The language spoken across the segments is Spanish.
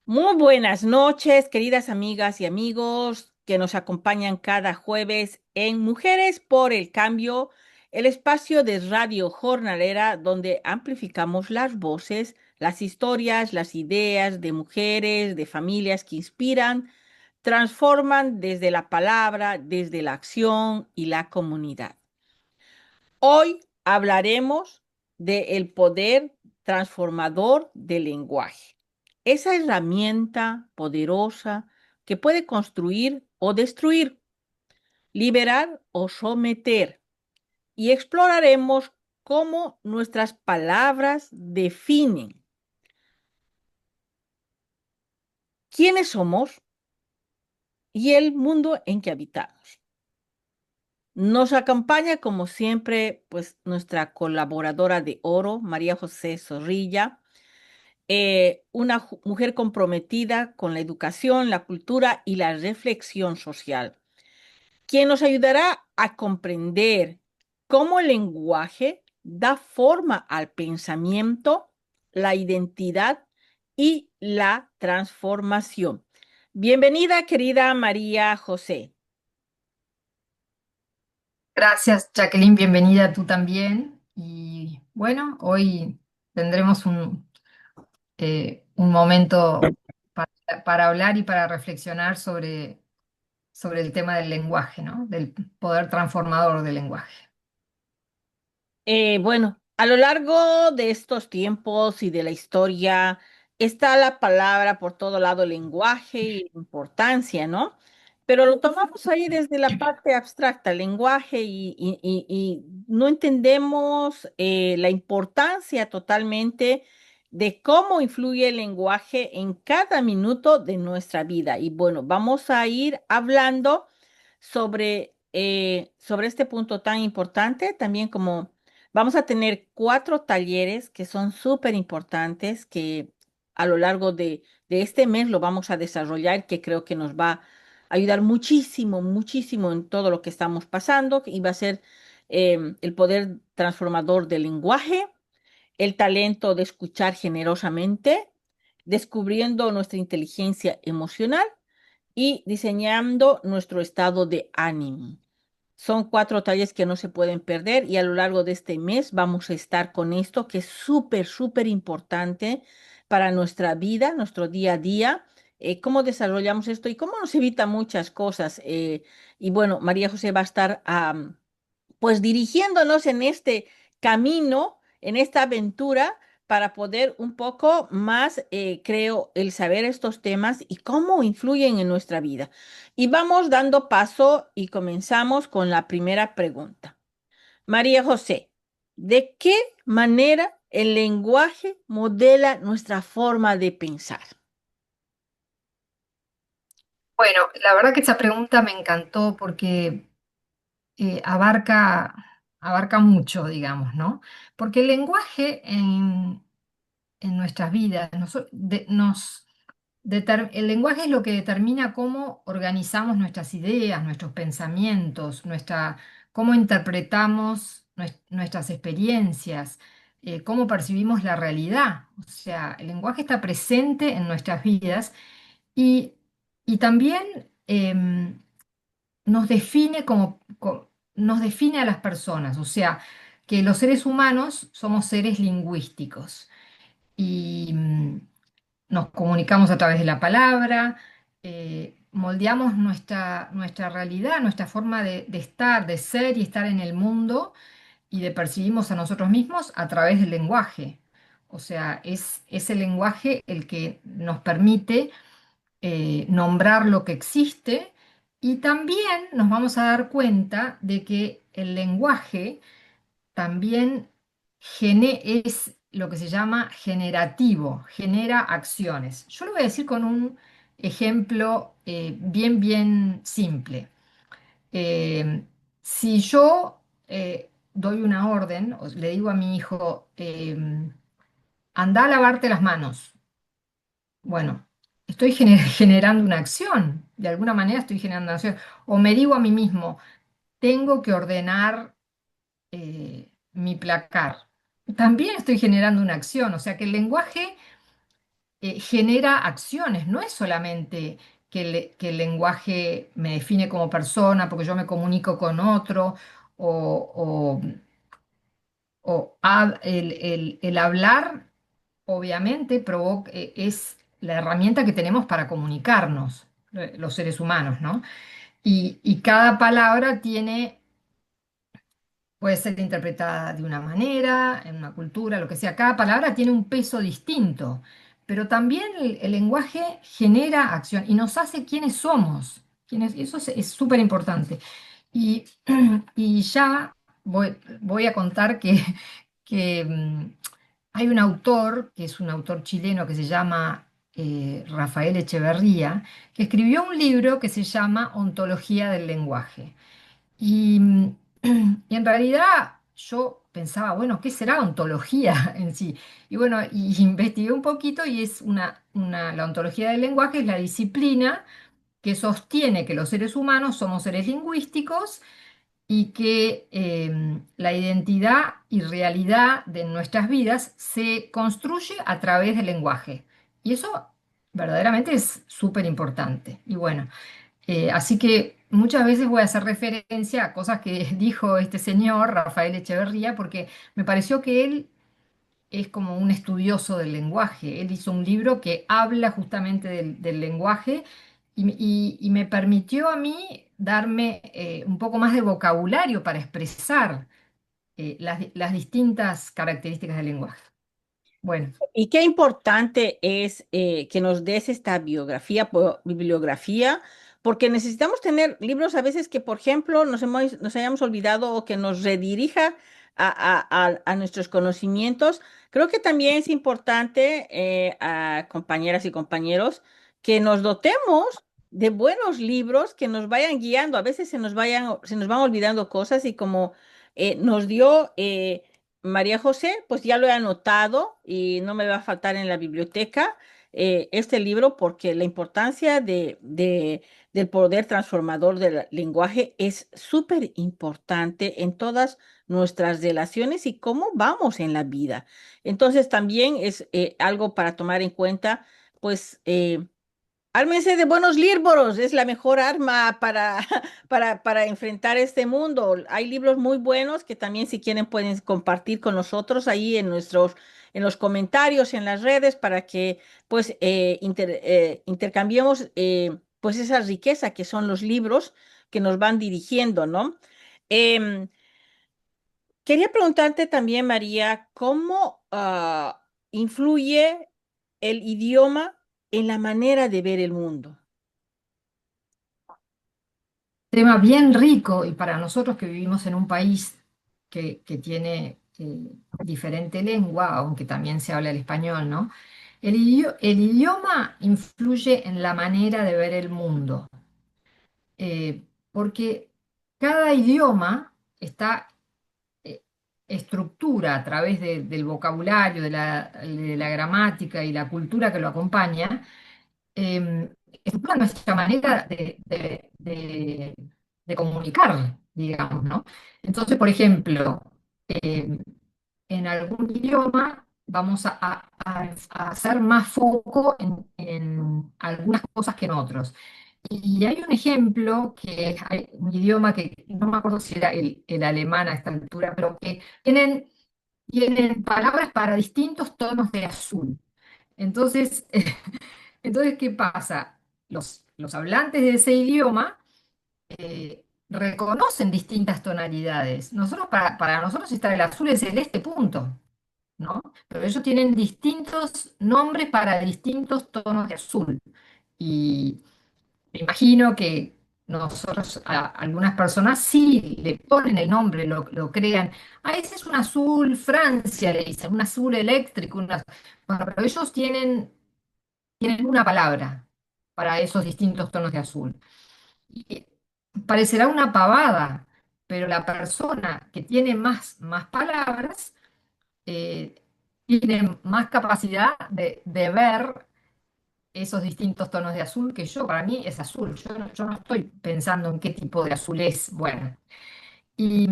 Muy buenas noches, queridas amigas y amigos que nos acompañan cada jueves en Mujeres por el Cambio, el espacio de radio jornalera donde amplificamos las voces, las historias, las ideas de mujeres, de familias que inspiran, transforman desde la palabra, desde la acción y la comunidad. Hoy hablaremos del poder transformador del lenguaje, esa herramienta poderosa que puede construir o destruir, liberar o someter, y exploraremos cómo nuestras palabras definen quiénes somos y el mundo en que habitamos. Nos acompaña, como siempre, pues nuestra colaboradora de oro, María José Zorrilla, una mujer comprometida con la educación, la cultura y la reflexión social, quien nos ayudará a comprender cómo el lenguaje da forma al pensamiento, la identidad y la transformación. Bienvenida, querida María José. Gracias, Jacqueline, bienvenida tú también. Y bueno, hoy tendremos un momento para hablar y para reflexionar sobre el tema del lenguaje, ¿no? Del poder transformador del lenguaje. Bueno, a lo largo de estos tiempos y de la historia está la palabra por todo lado, lenguaje y importancia, ¿no? Pero lo tomamos ahí desde la parte abstracta, lenguaje, y no entendemos la importancia totalmente de cómo influye el lenguaje en cada minuto de nuestra vida. Y bueno, vamos a ir hablando sobre este punto tan importante, también como vamos a tener cuatro talleres que son súper importantes, que a lo largo de este mes lo vamos a desarrollar, que creo que nos va a ayudar muchísimo, muchísimo en todo lo que estamos pasando, y va a ser el poder transformador del lenguaje, el talento de escuchar generosamente, descubriendo nuestra inteligencia emocional y diseñando nuestro estado de ánimo. Son cuatro talleres que no se pueden perder y a lo largo de este mes vamos a estar con esto que es súper, súper importante para nuestra vida, nuestro día a día, cómo desarrollamos esto y cómo nos evita muchas cosas. Y bueno, María José va a estar pues dirigiéndonos en este camino, en esta aventura, para poder un poco más, creo, el saber estos temas y cómo influyen en nuestra vida. Y vamos dando paso y comenzamos con la primera pregunta. María José, ¿de qué manera el lenguaje modela nuestra forma de pensar? Bueno, la verdad que esta pregunta me encantó porque abarca mucho, digamos, ¿no? Porque el lenguaje en nuestras vidas el lenguaje es lo que determina cómo organizamos nuestras ideas, nuestros pensamientos, cómo interpretamos nuestras experiencias, cómo percibimos la realidad. O sea, el lenguaje está presente en nuestras vidas y, y también nos define nos define a las personas. O sea, que los seres humanos somos seres lingüísticos y nos comunicamos a través de la palabra, moldeamos nuestra realidad, nuestra forma de estar, de ser y estar en el mundo y de percibirnos a nosotros mismos a través del lenguaje. O sea, es el lenguaje el que nos permite nombrar lo que existe y también nos vamos a dar cuenta de que el lenguaje también es lo que se llama generativo, genera acciones. Yo lo voy a decir con un ejemplo bien simple. Eh, si yo doy una orden, o le digo a mi hijo, anda a lavarte las manos. Bueno, estoy generando una acción, de alguna manera estoy generando una acción. O me digo a mí mismo, tengo que ordenar mi placar. También estoy generando una acción, o sea que el lenguaje genera acciones, no es solamente que el lenguaje me define como persona porque yo me comunico con otro o, el hablar, obviamente, es la herramienta que tenemos para comunicarnos, los seres humanos, ¿no? Y cada palabra puede ser interpretada de una manera, en una cultura, lo que sea. Cada palabra tiene un peso distinto, pero también el lenguaje genera acción y nos hace quienes somos. Eso es súper importante. Y, y ya voy a contar que hay un autor, que es un autor chileno que se llama Rafael Echeverría, que escribió un libro que se llama Ontología del lenguaje. Y, y en realidad yo pensaba, bueno, ¿qué será ontología en sí? Y bueno, y investigué un poquito y es la ontología del lenguaje es la disciplina que sostiene que los seres humanos somos seres lingüísticos y que la identidad y realidad de nuestras vidas se construye a través del lenguaje. Y eso verdaderamente es súper importante. Y bueno, así que muchas veces voy a hacer referencia a cosas que dijo este señor, Rafael Echeverría, porque me pareció que él es como un estudioso del lenguaje. Él hizo un libro que habla justamente del lenguaje y me permitió a mí darme un poco más de vocabulario para expresar las distintas características del lenguaje. Bueno, Y qué importante es que nos des esta bibliografía, porque necesitamos tener libros a veces que, por ejemplo, nos hayamos olvidado o que nos redirija a nuestros conocimientos. Creo que también es importante, a compañeras y compañeros, que nos dotemos de buenos libros que nos vayan guiando. A veces se nos van olvidando cosas y como nos dio... María José, pues ya lo he anotado y no me va a faltar en la biblioteca este libro porque la importancia del poder transformador del lenguaje es súper importante en todas nuestras relaciones y cómo vamos en la vida. Entonces también es algo para tomar en cuenta, pues ármense de buenos libros, es la mejor arma para enfrentar este mundo. Hay libros muy buenos que también si quieren pueden compartir con nosotros ahí en los comentarios, en las redes, para que pues intercambiemos pues esa riqueza que son los libros que nos van dirigiendo, ¿no? Em, Quería preguntarte también, María, ¿cómo influye el idioma en la manera de ver el mundo? tema bien rico y para nosotros que vivimos en un país que tiene diferente lengua, aunque también se habla el español, ¿no? El idioma influye en la manera de ver el mundo, porque cada idioma está eh, estructura a través del vocabulario, de la gramática y la cultura que lo acompaña, eh, estructura nuestra manera de comunicar, digamos, ¿no? Entonces, por ejemplo, eh, en algún idioma vamos a hacer más foco en algunas cosas que en otros. Y hay un ejemplo hay un idioma que no me acuerdo si era el alemán a esta altura, pero que tienen palabras para distintos tonos de azul. Entonces, entonces, ¿qué pasa? Los hablantes de ese idioma reconocen distintas tonalidades. Para nosotros está el azul es celeste, punto, ¿no? Pero ellos tienen distintos nombres para distintos tonos de azul. Y me imagino que nosotros, a algunas personas sí le ponen el nombre, lo crean. Ah, ese es un azul Francia, le dicen, un azul eléctrico. Bueno, pero ellos tienen una palabra para esos distintos tonos de azul. Y parecerá una pavada, pero la persona que tiene más palabras eh, tiene más capacidad de ver esos distintos tonos de azul que yo. Para mí es azul. Yo no estoy pensando en qué tipo de azul es. Bueno, y,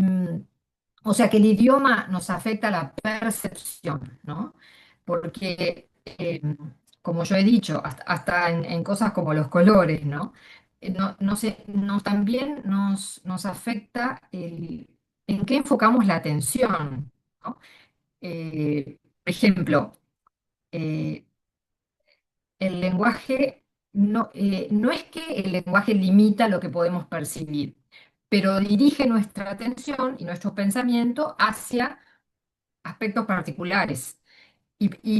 o sea que el idioma nos afecta la percepción, ¿no? Porque como yo he dicho, hasta en cosas como los colores, ¿no? También nos afecta en qué enfocamos la atención, ¿no? Por ejemplo, eh, el lenguaje no es que el lenguaje limita lo que podemos percibir, pero dirige nuestra atención y nuestro pensamiento hacia aspectos particulares.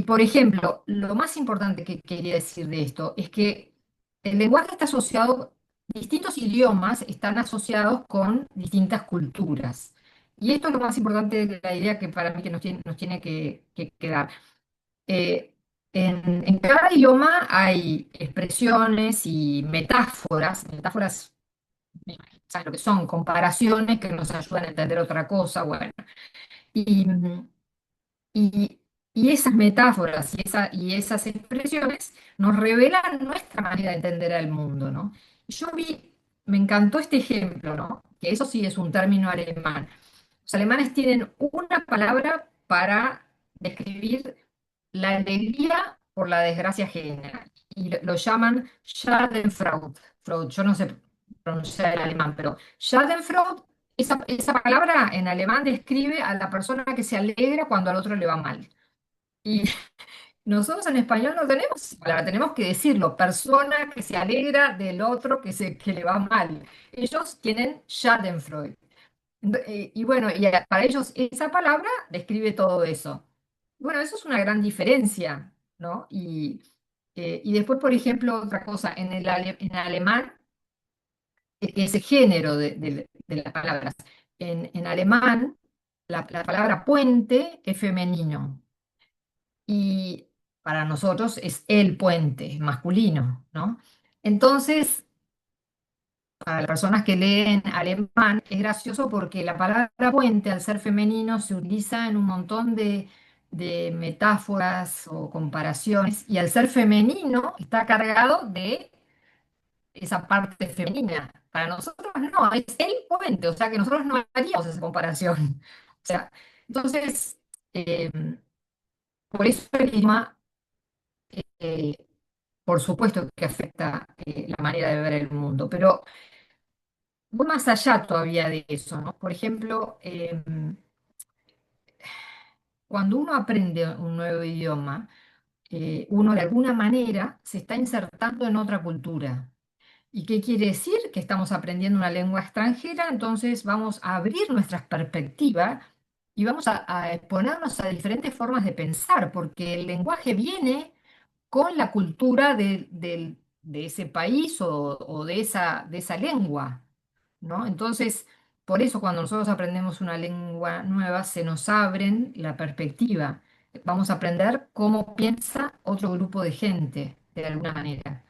Por ejemplo, lo más importante que quería decir de esto es que el lenguaje está asociado, distintos idiomas están asociados con distintas culturas. Y esto es lo más importante de la idea que para mí que nos tiene que quedar. Eh, en cada idioma hay expresiones y metáforas. Metáforas, ¿sabes lo que son? Comparaciones que nos ayudan a entender otra cosa. Bueno, y, y, y esas metáforas y esas expresiones nos revelan nuestra manera de entender al mundo, ¿no? Yo vi, me encantó este ejemplo, ¿no? Que eso sí es un término alemán. Los alemanes tienen una palabra para describir la alegría por la desgracia ajena y lo llaman Schadenfreude. Yo no sé pronunciar el alemán, pero Schadenfreude, esa palabra en alemán describe a la persona que se alegra cuando al otro le va mal. Y nosotros en español no tenemos esa palabra, tenemos que decirlo, persona que se alegra del otro que le va mal. Ellos tienen Schadenfreude. Y bueno, para ellos esa palabra describe todo eso. Bueno, eso es una gran diferencia, ¿no? Y después, por ejemplo, otra cosa, en alemán, ese género de las palabras, en alemán, la palabra puente es femenino y para nosotros es el puente, masculino, ¿no? Entonces, para las personas que leen alemán, es gracioso porque la palabra puente, al ser femenino, se utiliza en un montón de metáforas o comparaciones, y al ser femenino, está cargado de esa parte femenina. Para nosotros no, es el puente, o sea que nosotros no haríamos esa comparación. O sea, entonces, eh, por eso el idioma, eh, por supuesto que afecta la manera de ver el mundo, pero voy más allá todavía de eso, ¿no? Por ejemplo, cuando uno aprende un nuevo idioma, uno de alguna manera se está insertando en otra cultura. ¿Y qué quiere decir? Que estamos aprendiendo una lengua extranjera, entonces vamos a abrir nuestras perspectivas y vamos a exponernos a diferentes formas de pensar, porque el lenguaje viene con la cultura de ese país o de esa lengua, ¿no? Entonces, por eso cuando nosotros aprendemos una lengua nueva, se nos abren la perspectiva. Vamos a aprender cómo piensa otro grupo de gente, de alguna manera.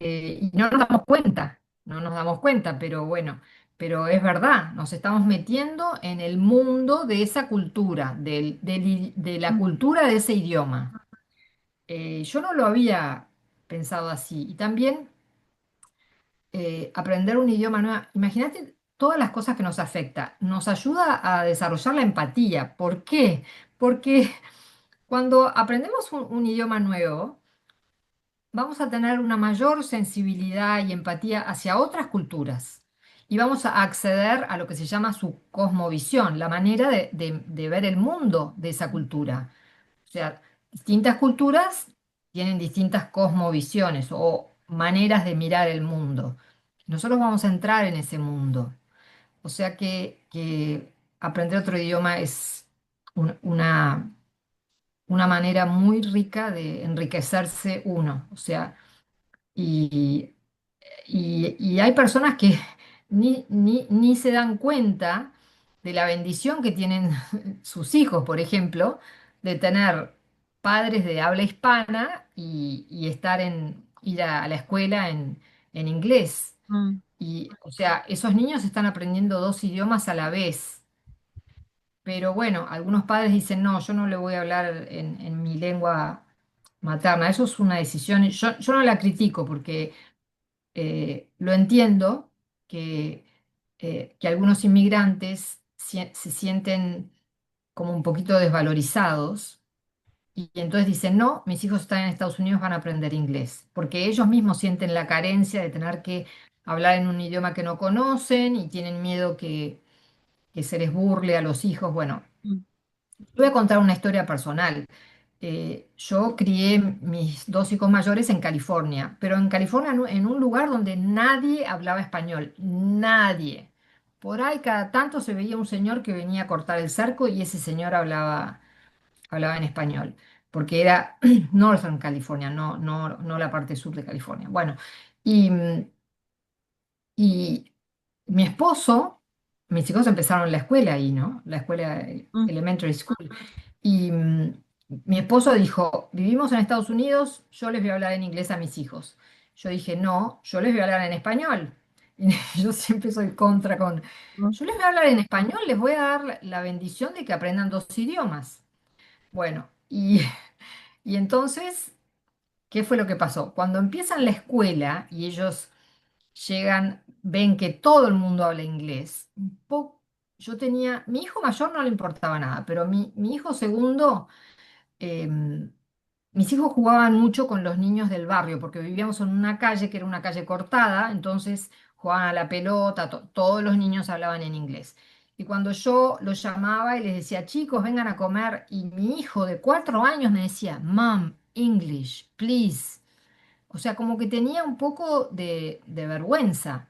Y no nos damos cuenta, no nos damos cuenta, pero bueno, pero es verdad, nos estamos metiendo en el mundo de esa cultura, de la cultura de ese idioma. Yo no lo había pensado así. Y también aprender un idioma nuevo, imagínate todas las cosas que nos afecta. Nos ayuda a desarrollar la empatía. ¿Por qué? Porque cuando aprendemos un idioma nuevo, vamos a tener una mayor sensibilidad y empatía hacia otras culturas. Y vamos a acceder a lo que se llama su cosmovisión, la manera de ver el mundo de esa cultura. O sea, distintas culturas tienen distintas cosmovisiones o maneras de mirar el mundo. Nosotros vamos a entrar en ese mundo. O sea que aprender otro idioma es una manera muy rica de enriquecerse uno. O sea, y, y hay personas que ni se dan cuenta de la bendición que tienen sus hijos, por ejemplo, de tener padres de habla hispana y ir a la escuela en inglés. Mm. Y, o sea, esos niños están aprendiendo dos idiomas a la vez. Pero bueno, algunos padres dicen, no, yo no le voy a hablar en mi lengua materna. Eso es una decisión. Yo no la critico porque lo entiendo que algunos inmigrantes se sienten como un poquito desvalorizados Y entonces dicen, no, mis hijos están en Estados Unidos, van a aprender inglés, porque ellos mismos sienten la carencia de tener que hablar en un idioma que no conocen y tienen miedo que se les burle a los hijos. Bueno, Mm, voy a contar una historia personal. Yo crié mis dos hijos mayores en California, pero en California en un lugar donde nadie hablaba español, nadie. Por ahí cada tanto se veía un señor que venía a cortar el cerco y ese señor hablaba en español, porque era Northern California, no la parte sur de California. Bueno, y, y mi esposo, mis hijos empezaron la escuela ahí, ¿no? La escuela mm, elementary school. Y mi esposo dijo, vivimos en Estados Unidos, yo les voy a hablar en inglés a mis hijos. Yo dije, no, yo les voy a hablar en español. Y yo siempre soy contra con, mm, yo les voy a hablar en español, les voy a dar la bendición de que aprendan dos idiomas. Bueno, y entonces, ¿qué fue lo que pasó? Cuando empiezan la escuela y ellos llegan, ven que todo el mundo habla inglés. Yo tenía, mi hijo mayor no le importaba nada, pero mi hijo segundo, em, mis hijos jugaban mucho con los niños del barrio, porque vivíamos en una calle que era una calle cortada, entonces jugaban a la pelota, todos los niños hablaban en inglés. Y cuando yo los llamaba y les decía, chicos, vengan a comer, y mi hijo de 4 años me decía, Mom, English, please. O sea, como que tenía un poco de vergüenza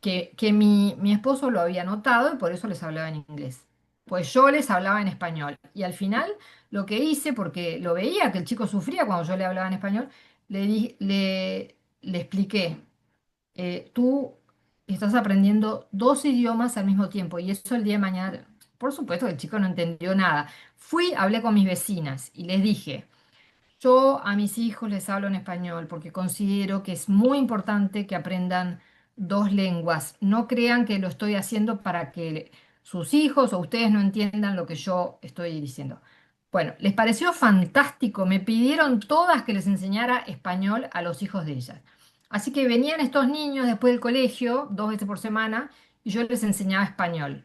que mi esposo lo había notado y por eso les hablaba en inglés. Pues yo les hablaba en español. Y al final lo que hice, porque lo veía que el chico sufría cuando yo le hablaba en español, le expliqué, tú estás aprendiendo dos idiomas al mismo tiempo y eso el día de mañana, por supuesto que el chico no entendió nada. Fui, hablé con mis vecinas y les dije, yo a mis hijos les hablo en español porque considero que es muy importante que aprendan dos lenguas. No crean que lo estoy haciendo para que sus hijos o ustedes no entiendan lo que yo estoy diciendo. Bueno, les pareció fantástico. Me pidieron todas que les enseñara español a los hijos de ellas. Así que venían estos niños después del colegio, 2 veces por semana, y yo les enseñaba español.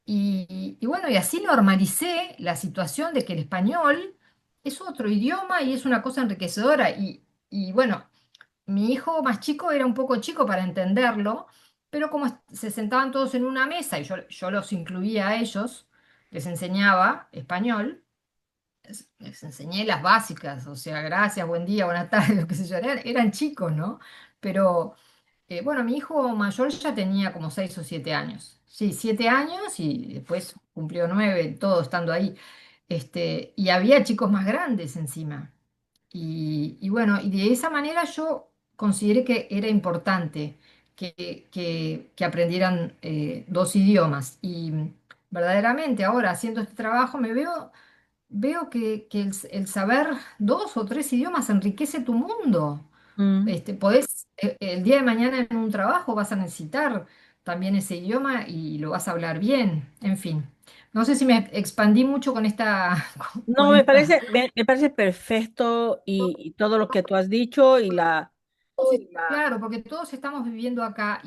Y bueno, y así normalicé la situación de que el español es otro idioma y es una cosa enriquecedora. Y bueno, mi hijo más chico era un poco chico para entenderlo, pero como se sentaban todos en una mesa y yo los incluía a ellos, les enseñaba español, les enseñé las básicas, o sea, gracias, buen día, buenas tardes, lo que sé yo, eran chicos, ¿no? Pero bueno, mi hijo mayor ya tenía como 6 o 7 años. Sí, 7 años y después cumplió 9, todo estando ahí. Y había chicos más grandes encima. Y bueno, y de esa manera yo consideré que era importante que aprendieran dos idiomas. Y verdaderamente ahora haciendo este trabajo veo que el saber dos o tres idiomas enriquece tu mundo. mm. El día de mañana en un trabajo vas a necesitar también ese idioma y lo vas a hablar bien, en fin. No sé si me expandí mucho con esta, No, con esta. me parece perfecto y todo lo que tú has dicho y la... Claro, porque todos estamos viviendo acá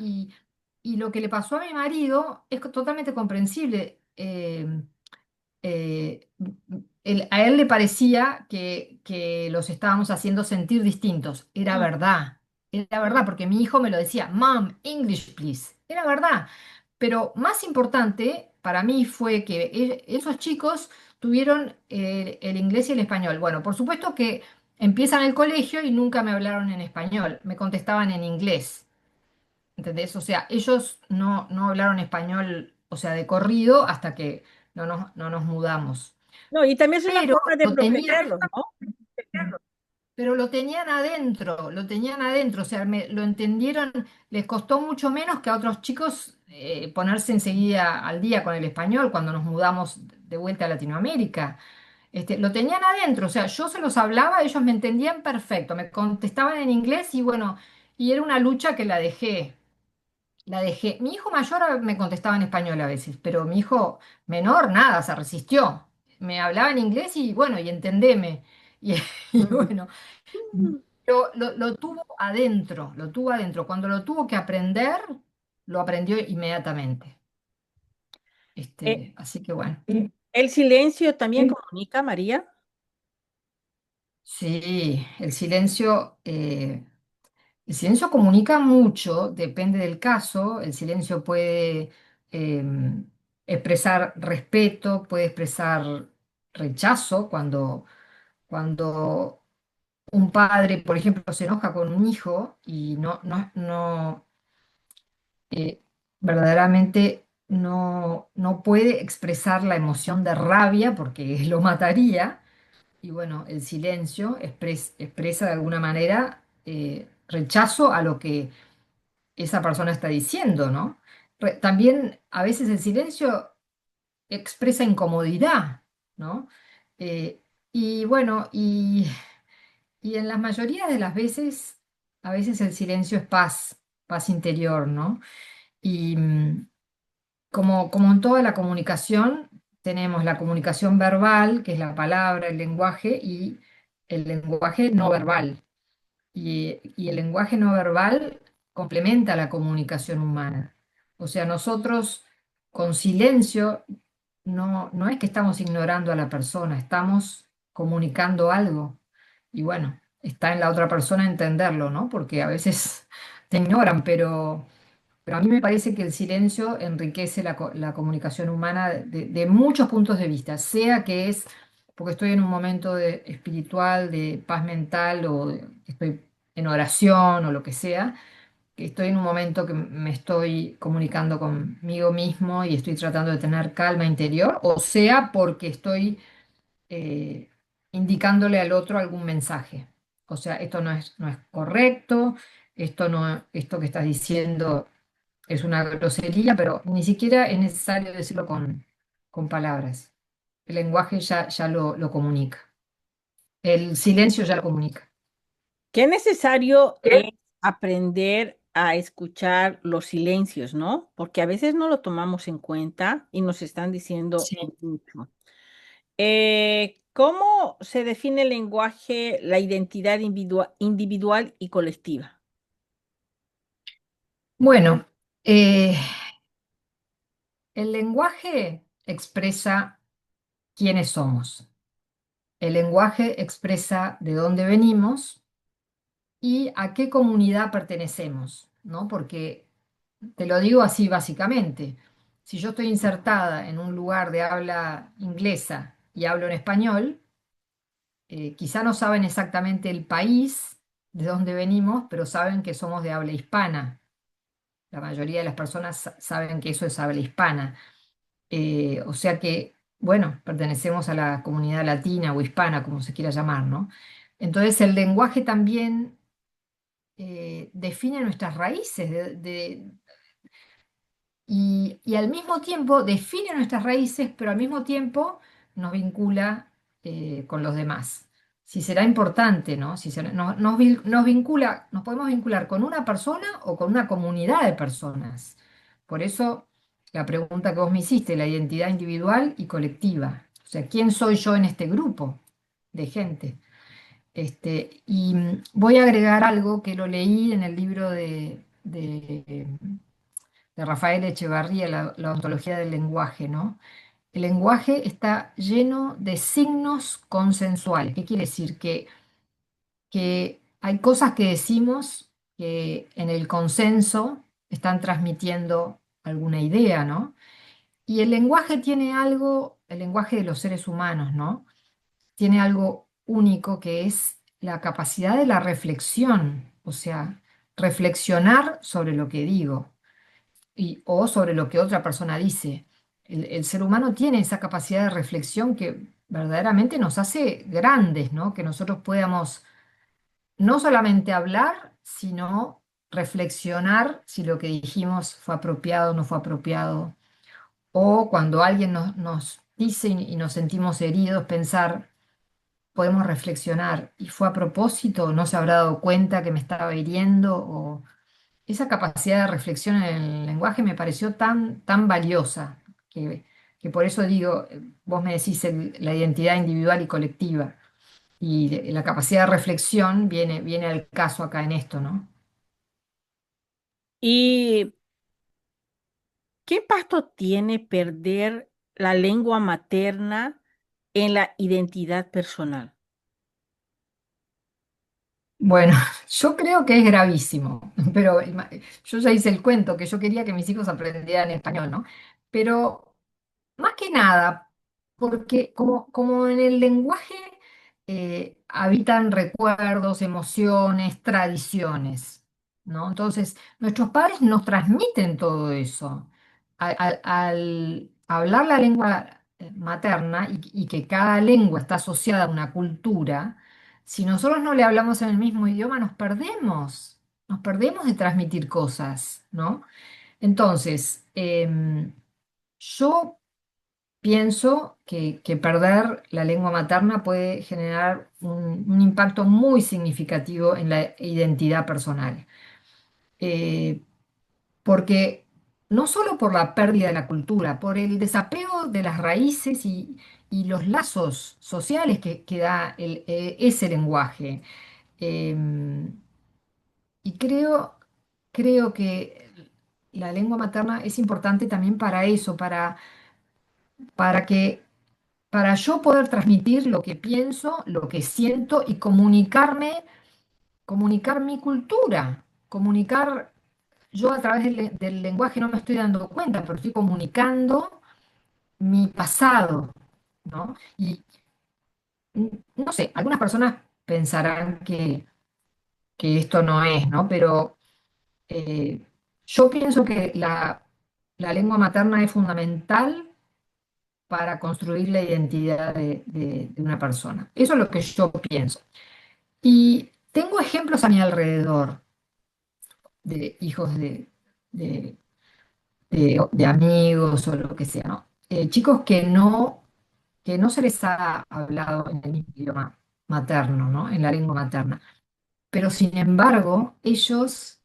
y lo que le pasó a mi marido es totalmente comprensible. eh, a él le parecía que los estábamos haciendo sentir distintos. Mm, Era mm, verdad, porque mi hijo me lo decía, Mom, English, please. Era verdad. Pero más importante para mí fue que esos chicos tuvieron el inglés y el español. Bueno, por supuesto que empiezan el colegio y nunca me hablaron en español, me contestaban en inglés. ¿Entendés? O sea, ellos no hablaron español, o sea, de corrido hasta que no nos mudamos. no, y también es una Pero forma de lo tenían, protegerlos, ¿no? pero lo tenían adentro, o sea, lo entendieron, les costó mucho menos que a otros chicos ponerse enseguida al día con el español cuando nos mudamos de vuelta a Latinoamérica. Lo tenían adentro, o sea, yo se los hablaba, ellos me entendían perfecto, me contestaban en inglés y bueno, y era una lucha que la dejé. La dejé. Mi hijo mayor me contestaba en español a veces, pero mi hijo menor nada, se resistió. Me hablaba en inglés y bueno, y entendeme. Y, y bueno, Mm. lo tuvo adentro, lo tuvo adentro. Cuando lo tuvo que aprender, lo aprendió inmediatamente. Eh, Así que bueno. el silencio también comunica, María. Sí, el silencio comunica mucho, depende del caso. El silencio puede eh, expresar respeto, puede expresar rechazo cuando un padre, por ejemplo, se enoja con un hijo y no verdaderamente no puede expresar la emoción de rabia porque lo mataría. Y bueno, el silencio expresa de alguna manera rechazo a lo que esa persona está diciendo, ¿no? También a veces el silencio expresa incomodidad, ¿no? Eh, y bueno, y en la mayoría de las veces, a veces el silencio es paz, paz interior, ¿no? Y como en toda la comunicación, tenemos la comunicación verbal, que es la palabra, el lenguaje, y el lenguaje no verbal. Y el lenguaje no verbal complementa la comunicación humana. O sea, nosotros con silencio no es que estamos ignorando a la persona, estamos comunicando algo. Y bueno, está en la otra persona entenderlo, ¿no? Porque a veces te ignoran, pero a mí me parece que el silencio enriquece la comunicación humana de muchos puntos de vista, sea que es porque estoy en un momento espiritual, de paz mental, estoy en oración o lo que sea, que estoy en un momento que me estoy comunicando conmigo mismo y estoy tratando de tener calma interior, o sea porque estoy eh, indicándole al otro algún mensaje. O sea, esto no es correcto, esto que estás diciendo es una grosería, pero ni siquiera es necesario decirlo con palabras. El lenguaje ya lo comunica. El silencio ya lo comunica. Qué necesario ¿Qué? es aprender a escuchar los silencios, ¿no? Porque a veces no lo tomamos en cuenta y nos están diciendo Sí. mucho. ¿Cómo se define el lenguaje, la identidad individual y colectiva? Bueno, el lenguaje expresa quiénes somos. El lenguaje expresa de dónde venimos y a qué comunidad pertenecemos, ¿no? Porque te lo digo así básicamente. Si yo estoy insertada en un lugar de habla inglesa y hablo en español, quizá no saben exactamente el país de donde venimos, pero saben que somos de habla hispana. La mayoría de las personas saben que eso es habla hispana. O sea que, bueno, pertenecemos a la comunidad latina o hispana, como se quiera llamar, ¿no? Entonces el lenguaje también define nuestras raíces y al mismo tiempo define nuestras raíces, pero al mismo tiempo nos vincula con los demás. Si será importante, ¿no? Si nos vincula, nos podemos vincular con una persona o con una comunidad de personas. Por eso la pregunta que vos me hiciste, la identidad individual y colectiva. O sea, ¿quién soy yo en este grupo de gente? Voy a agregar algo que lo leí en el libro de Rafael Echevarría, la ontología del lenguaje, ¿no? El lenguaje está lleno de signos consensuales. ¿Qué quiere decir? Que hay cosas que decimos que en el consenso están transmitiendo alguna idea, ¿no? Y el lenguaje tiene algo, el lenguaje de los seres humanos, ¿no? Tiene algo único que es la capacidad de la reflexión, o sea, reflexionar sobre lo que digo o sobre lo que otra persona dice. El ser humano tiene esa capacidad de reflexión que verdaderamente nos hace grandes, ¿no? Que nosotros podamos no solamente hablar, sino reflexionar si lo que dijimos fue apropiado o no fue apropiado. O cuando alguien nos dice y nos sentimos heridos, pensar, podemos reflexionar, ¿y fue a propósito? ¿No se habrá dado cuenta que me estaba hiriendo? O esa capacidad de reflexión en el lenguaje me pareció tan valiosa que por eso digo, vos me decís la identidad individual y colectiva, y la capacidad de reflexión viene al caso acá en esto, ¿no? ¿Y qué impacto tiene perder la lengua materna en la identidad personal? Bueno, yo creo que es gravísimo, pero yo ya hice el cuento que yo quería que mis hijos aprendieran español, ¿no? Pero más que nada, porque como en el lenguaje habitan recuerdos, emociones, tradiciones, ¿no? Entonces, nuestros padres nos transmiten todo eso. Al hablar la lengua materna y que cada lengua está asociada a una cultura, si nosotros no le hablamos en el mismo idioma, nos perdemos de transmitir cosas, ¿no? Entonces, yo pienso que perder la lengua materna puede generar un impacto muy significativo en la identidad personal. Eh, Porque no solo por la pérdida de la cultura, por el desapego de las raíces y los lazos sociales que da ese lenguaje. Em, y creo que la lengua materna es importante también para eso, para que, para yo poder transmitir lo que pienso, lo que siento y comunicar mi cultura, comunicar, yo a través del lenguaje no me estoy dando cuenta, pero estoy comunicando mi pasado, ¿no? Y no sé, algunas personas pensarán que esto no es, ¿no? Pero Eh, yo pienso que la lengua materna es fundamental para construir la identidad de una persona. Eso es lo que yo pienso. Y tengo ejemplos a mi alrededor de hijos de- de amigos o lo que sea, ¿no? Chicos que no se les ha hablado en el mismo idioma materno, ¿no? En la lengua materna. Pero sin embargo, ellos,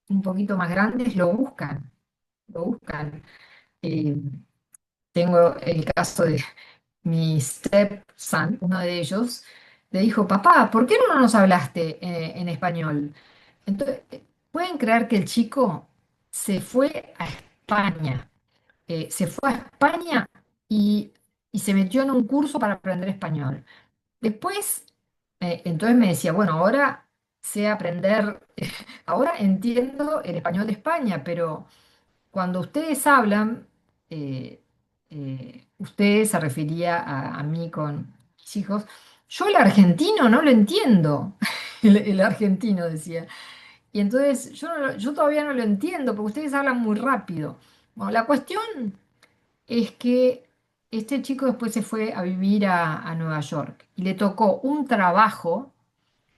un poquito más grandes, lo buscan, lo buscan. Eh, Tengo el caso de mi stepson, uno de ellos, le dijo, papá, ¿por qué no nos hablaste en español? Entonces, ¿pueden creer que el chico se fue a España? Se fue a España y, y se metió en un curso para aprender español. Después, entonces me decía, bueno, ahora sé aprender, ahora entiendo el español de España, pero cuando ustedes hablan, eh, usted se refería a mí con mis hijos, yo el argentino no lo entiendo, el argentino decía. Y entonces yo todavía no lo entiendo porque ustedes hablan muy rápido. Bueno, la cuestión es que este chico después se fue a vivir a Nueva York y le tocó un trabajo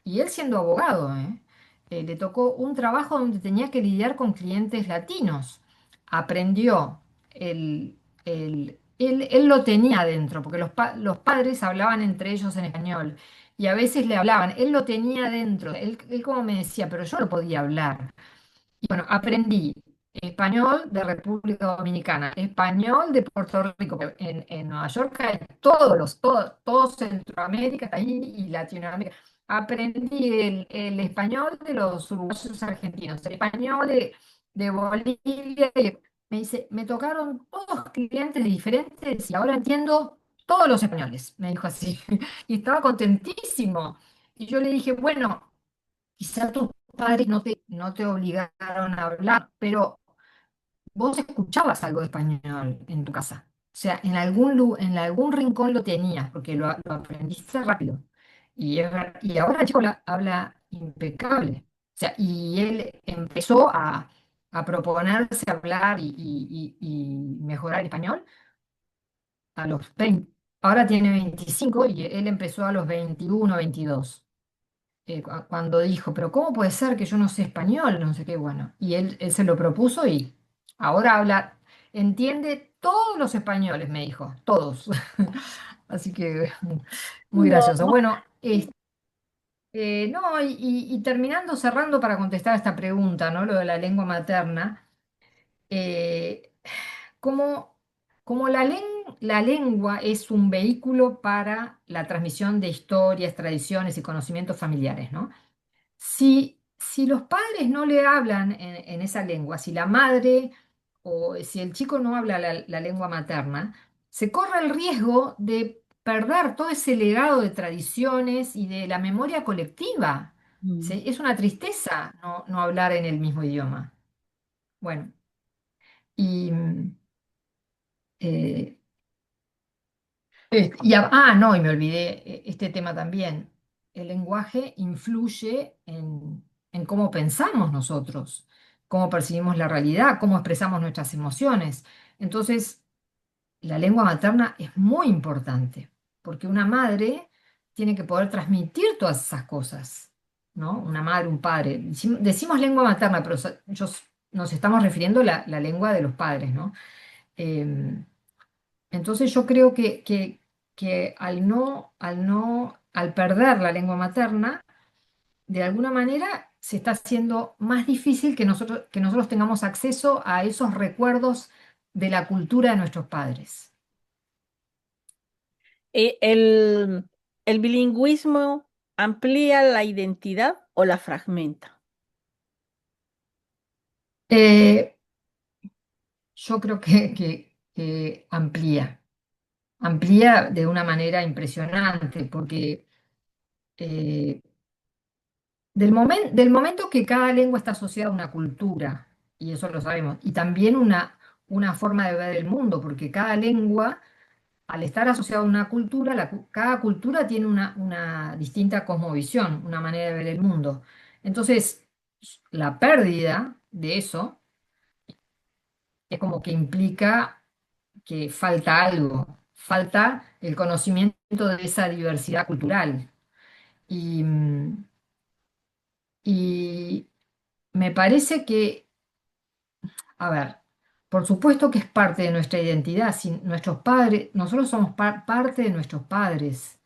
y él siendo abogado, ¿eh? Le tocó un trabajo donde tenía que lidiar con clientes latinos. Aprendió, él lo tenía adentro, porque los padres hablaban entre ellos en español y a veces le hablaban, él lo tenía adentro, él como me decía, pero yo lo podía hablar. Y bueno, aprendí español de República Dominicana, español de Puerto Rico. En Nueva York hay todo Centroamérica está ahí y Latinoamérica. Aprendí el español de los uruguayos argentinos, el español de Bolivia. Me dice, me tocaron todos clientes diferentes y ahora entiendo todos los españoles, me dijo así. Y estaba contentísimo. Y yo le dije, bueno. Quizá tus padres no te obligaron a hablar, pero vos escuchabas algo de español en tu casa. O sea, en algún rincón lo tenías, porque lo aprendiste rápido. Y ahora el chico habla impecable. O sea, y él empezó a proponerse hablar y mejorar el español a los 20. Ahora tiene 25 y él empezó a los 21, 22 cuando dijo, pero ¿cómo puede ser que yo no sé español? No sé qué, bueno. Y él se lo propuso y ahora entiende todos los españoles, me dijo, todos. Así que muy No, gracioso. Bueno, no, y terminando, cerrando para contestar esta pregunta, ¿no? Lo de la lengua materna. eh, como, como la lengua es un vehículo para la transmisión de historias, tradiciones y conocimientos familiares, ¿no? Si los padres no le hablan en esa lengua, si la madre o si el chico no habla la lengua materna, se corre el riesgo de perder todo ese legado de tradiciones y de la memoria colectiva. Mm. ¿sí? Es una tristeza no hablar en el mismo idioma. Bueno, y, eh, no, y me olvidé este tema también. El lenguaje influye en cómo pensamos nosotros, cómo percibimos la realidad, cómo expresamos nuestras emociones. Entonces, la lengua materna es muy importante, porque una madre tiene que poder transmitir todas esas cosas, ¿no? Una madre, un padre. Decimos lengua materna, pero nos estamos refiriendo a la lengua de los padres, ¿no? Em, entonces yo creo que al perder la lengua materna, de alguna manera se está haciendo más difícil que nosotros tengamos acceso a esos recuerdos de la cultura de nuestros padres. Eh, ¿El, el bilingüismo amplía la identidad o la fragmenta? Eh, yo creo que amplía de una manera impresionante, porque eh, del momento que cada lengua está asociada a una cultura, y eso lo sabemos, y también una forma de ver el mundo, porque cada lengua, al estar asociada a una cultura, cada cultura tiene una distinta cosmovisión, una manera de ver el mundo. Entonces, la pérdida de eso es como que implica que falta algo, falta el conocimiento de esa diversidad cultural. Y, y me parece que, a ver, por supuesto que es parte de nuestra identidad. Si nuestros padres, nosotros somos parte de nuestros padres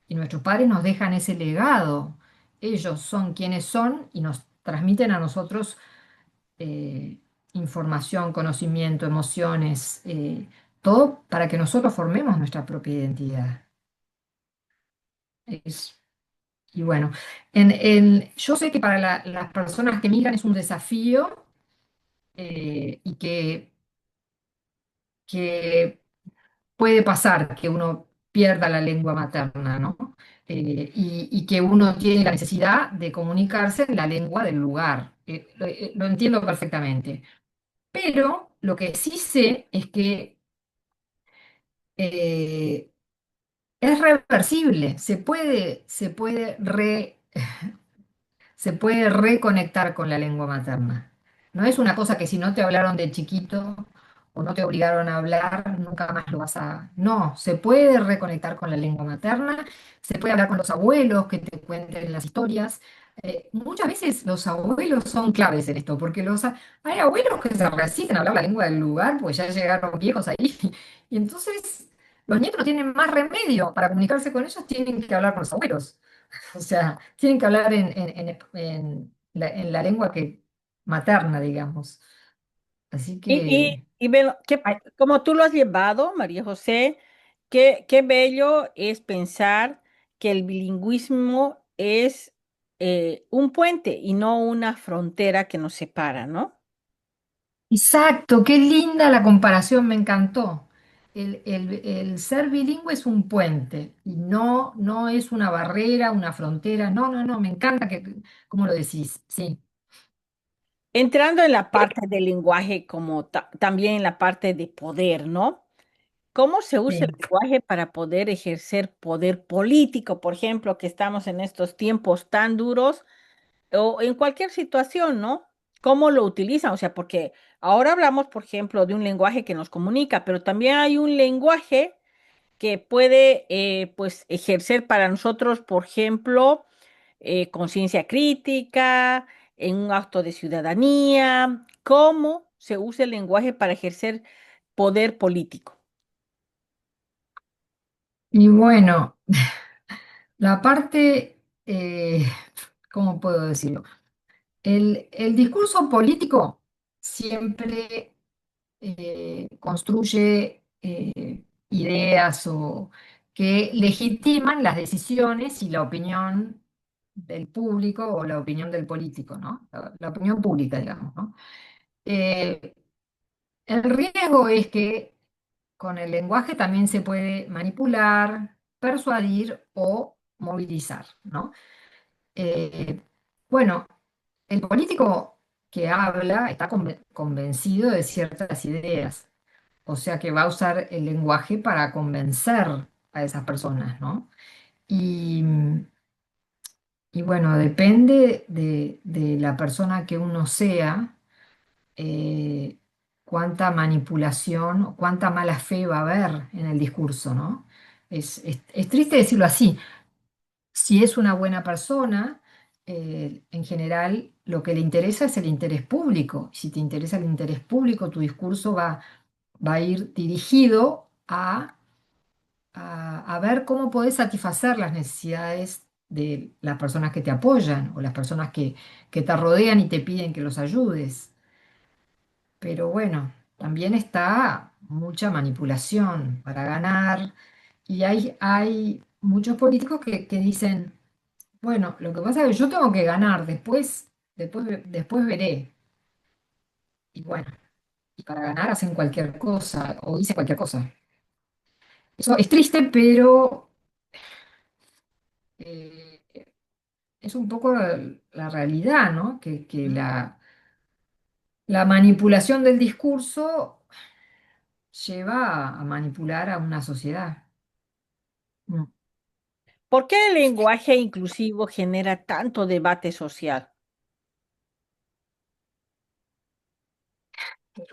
y nuestros padres nos dejan ese legado. Ellos son quienes son y nos transmiten a nosotros eh, información, conocimiento, emociones, todo para que nosotros formemos nuestra propia identidad. Es- y bueno, yo sé que para las personas que migran es un desafío y que puede pasar que uno pierda la lengua materna, ¿no? Y que uno tiene la necesidad de comunicarse en la lengua del lugar. Lo entiendo perfectamente. Pero lo que sí sé es que eh, es reversible, se puede reconectar con la lengua materna. No es una cosa que si no te hablaron de chiquito o no te obligaron a hablar, nunca más lo vas a... No, se puede reconectar con la lengua materna, se puede hablar con los abuelos que te cuenten las historias. Muchas veces los abuelos son claves en esto, porque hay abuelos que se resisten a hablar la lengua del lugar, pues ya llegaron viejos ahí. Y entonces los nietos no tienen más remedio para comunicarse con ellos, tienen que hablar con los abuelos. O sea, tienen que hablar en la lengua materna, digamos. Así que, Y bueno, ay, como tú lo has llevado, María José, qué bello es pensar que el bilingüismo es un puente y no una frontera que nos separa, ¿no? exacto, qué linda la comparación, me encantó. El ser bilingüe es un puente y no es una barrera, una frontera. No, me encanta cómo lo decís. Sí, Entrando en la parte del lenguaje como también en la parte de poder, ¿no? ¿Cómo se usa el sí. lenguaje para poder ejercer poder político, por ejemplo, que estamos en estos tiempos tan duros o en cualquier situación, ¿no? ¿Cómo lo utilizan? O sea, porque ahora hablamos, por ejemplo, de un lenguaje que nos comunica, pero también hay un lenguaje que puede, pues, ejercer para nosotros, por ejemplo, conciencia crítica, en un acto de ciudadanía. ¿Cómo se usa el lenguaje para ejercer poder político? Y bueno, la parte, ¿cómo puedo decirlo? El discurso político siempre construye ideas o que legitiman las decisiones y la opinión del público o la opinión del político, ¿no? La opinión pública, digamos, ¿no? Eh, el riesgo es que con el lenguaje también se puede manipular, persuadir o movilizar, ¿no? Bueno, el político que habla está convencido de ciertas ideas, o sea que va a usar el lenguaje para convencer a esas personas, ¿no? Y, y bueno, depende de la persona que uno sea, eh, cuánta manipulación o cuánta mala fe va a haber en el discurso, ¿no? Es triste decirlo así. Si es una buena persona, en general lo que le interesa es el interés público. Si te interesa el interés público, tu discurso va a ir dirigido a ver cómo podés satisfacer las necesidades de las personas que te apoyan o las personas que te rodean y te piden que los ayudes. Pero bueno, también está mucha manipulación para ganar y hay muchos políticos que dicen, bueno, lo que pasa es que yo tengo que ganar, después veré. Y bueno, y para ganar hacen cualquier cosa o dicen cualquier cosa. Eso es triste, pero eh, es un poco la realidad, ¿no? Que ¿Mm? la manipulación del discurso lleva a manipular a una sociedad. Mm. ¿Por qué el lenguaje inclusivo genera tanto debate social?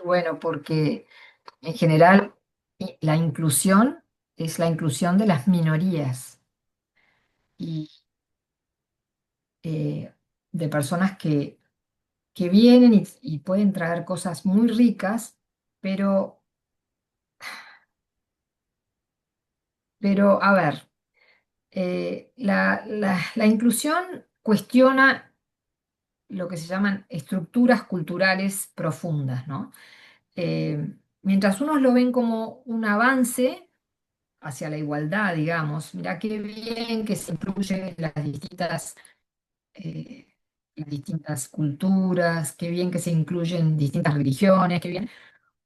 Bueno, porque en general la inclusión es la inclusión de las minorías y eh, de personas que vienen y pueden traer cosas muy ricas, pero, pero a ver, la inclusión cuestiona lo que se llaman estructuras culturales profundas, ¿no? Mientras unos lo ven como un avance hacia la igualdad, digamos, mira qué bien que se incluyen eh, las distintas culturas, qué bien que se incluyen distintas religiones, qué bien.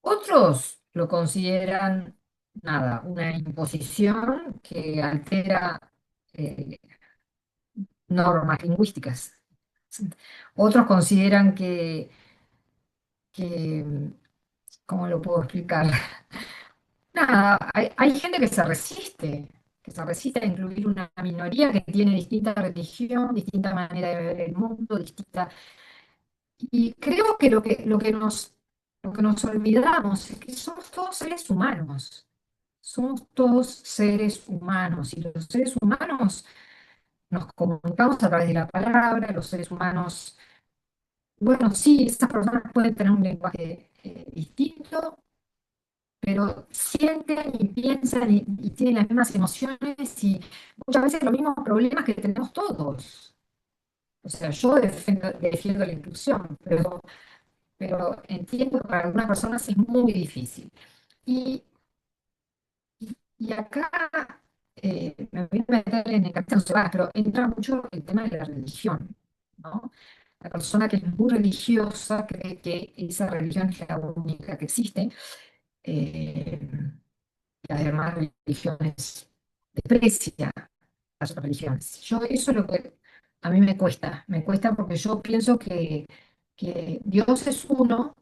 Otros lo consideran, nada, una imposición que altera eh, normas lingüísticas. Otros consideran que, ¿cómo lo puedo explicar? Nada, hay gente que se resiste a incluir una minoría que tiene distinta religión, distinta manera de ver el mundo, distinta. Y creo que lo que nos olvidamos es que somos todos seres humanos. Somos todos seres humanos y los seres humanos nos comunicamos a través de la palabra, los seres humanos, bueno, sí, esas personas pueden tener un lenguaje distinto, pero sienten y piensan y tienen las mismas emociones y muchas veces los mismos problemas que tenemos todos. O sea, yo defiendo la inclusión, pero entiendo que para algunas personas es muy difícil. Y, y acá me voy a meter en el capítulo se va, pero entra mucho el tema de la religión, ¿no? La persona que es muy religiosa cree que esa religión es la única que existe. eh, las demás religiones desprecia las otras religiones. Yo eso es lo que a mí me cuesta porque yo pienso que Dios es uno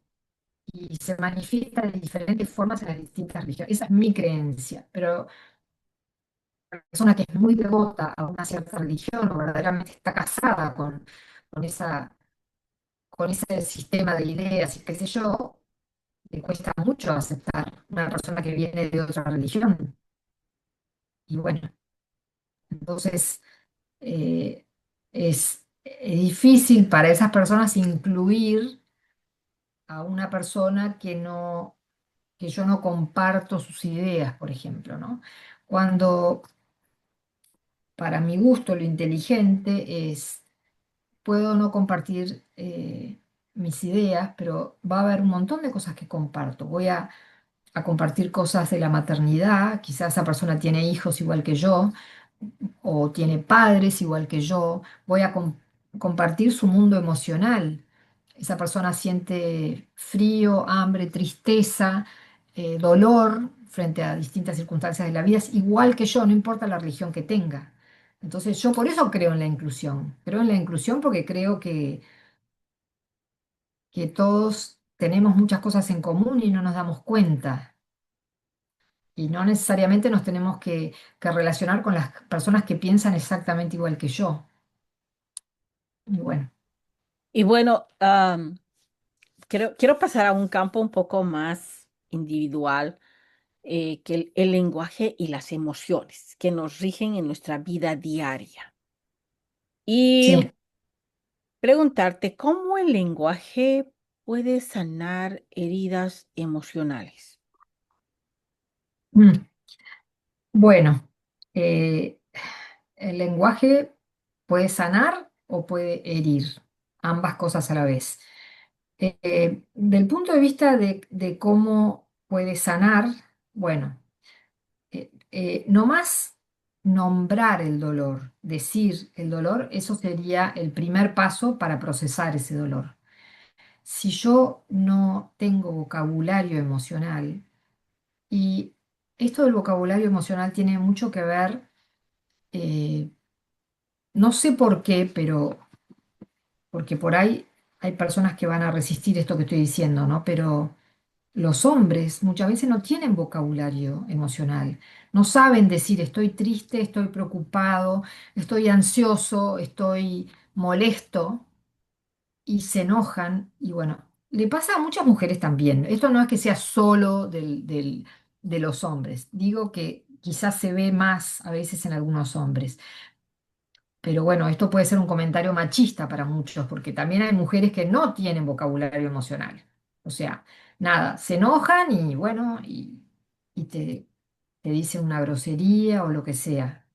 y se manifiesta de diferentes formas en las distintas religiones. Esa es mi creencia, pero la persona que es muy devota a una cierta religión o verdaderamente está casada con con ese sistema de ideas y qué sé yo, le cuesta mucho aceptar una persona que viene de otra religión. Y bueno, entonces eh, es difícil para esas personas incluir a una persona que yo no comparto sus ideas, por ejemplo, ¿no? Cuando para mi gusto lo inteligente es, puedo no compartir mis ideas, pero va a haber un montón de cosas que comparto. Voy a compartir cosas de la maternidad, quizás esa persona tiene hijos igual que yo, o tiene padres igual que yo, voy a compartir su mundo emocional. Esa persona siente frío, hambre, tristeza, dolor frente a distintas circunstancias de la vida, es igual que yo, no importa la religión que tenga. Entonces yo por eso creo en la inclusión. Creo en la inclusión porque creo que todos tenemos muchas cosas en común y no nos damos cuenta. Y no necesariamente nos tenemos que relacionar con las personas que piensan exactamente igual que yo. Y bueno, Y bueno, quiero pasar a un campo un poco más individual, que el lenguaje y las emociones que nos rigen en nuestra vida diaria. Y sí. preguntarte cómo el lenguaje puede sanar heridas emocionales. Mm. Bueno, eh, el lenguaje puede sanar o puede herir, ambas cosas a la vez. Del punto de vista de cómo puede sanar, bueno, no más nombrar el dolor, decir el dolor, eso sería el primer paso para procesar ese dolor. Si yo no tengo vocabulario emocional, y esto del vocabulario emocional tiene mucho que ver, eh, no sé por qué, pero porque por ahí hay personas que van a resistir esto que estoy diciendo, ¿no? Pero los hombres muchas veces no tienen vocabulario emocional, no saben decir estoy triste, estoy preocupado, estoy ansioso, estoy molesto y se enojan y bueno, le pasa a muchas mujeres también. Esto no es que sea solo de los hombres, digo que quizás se ve más a veces en algunos hombres. Pero bueno, esto puede ser un comentario machista para muchos, porque también hay mujeres que no tienen vocabulario emocional. O sea, nada, se enojan y bueno, y te dicen una grosería o lo que sea,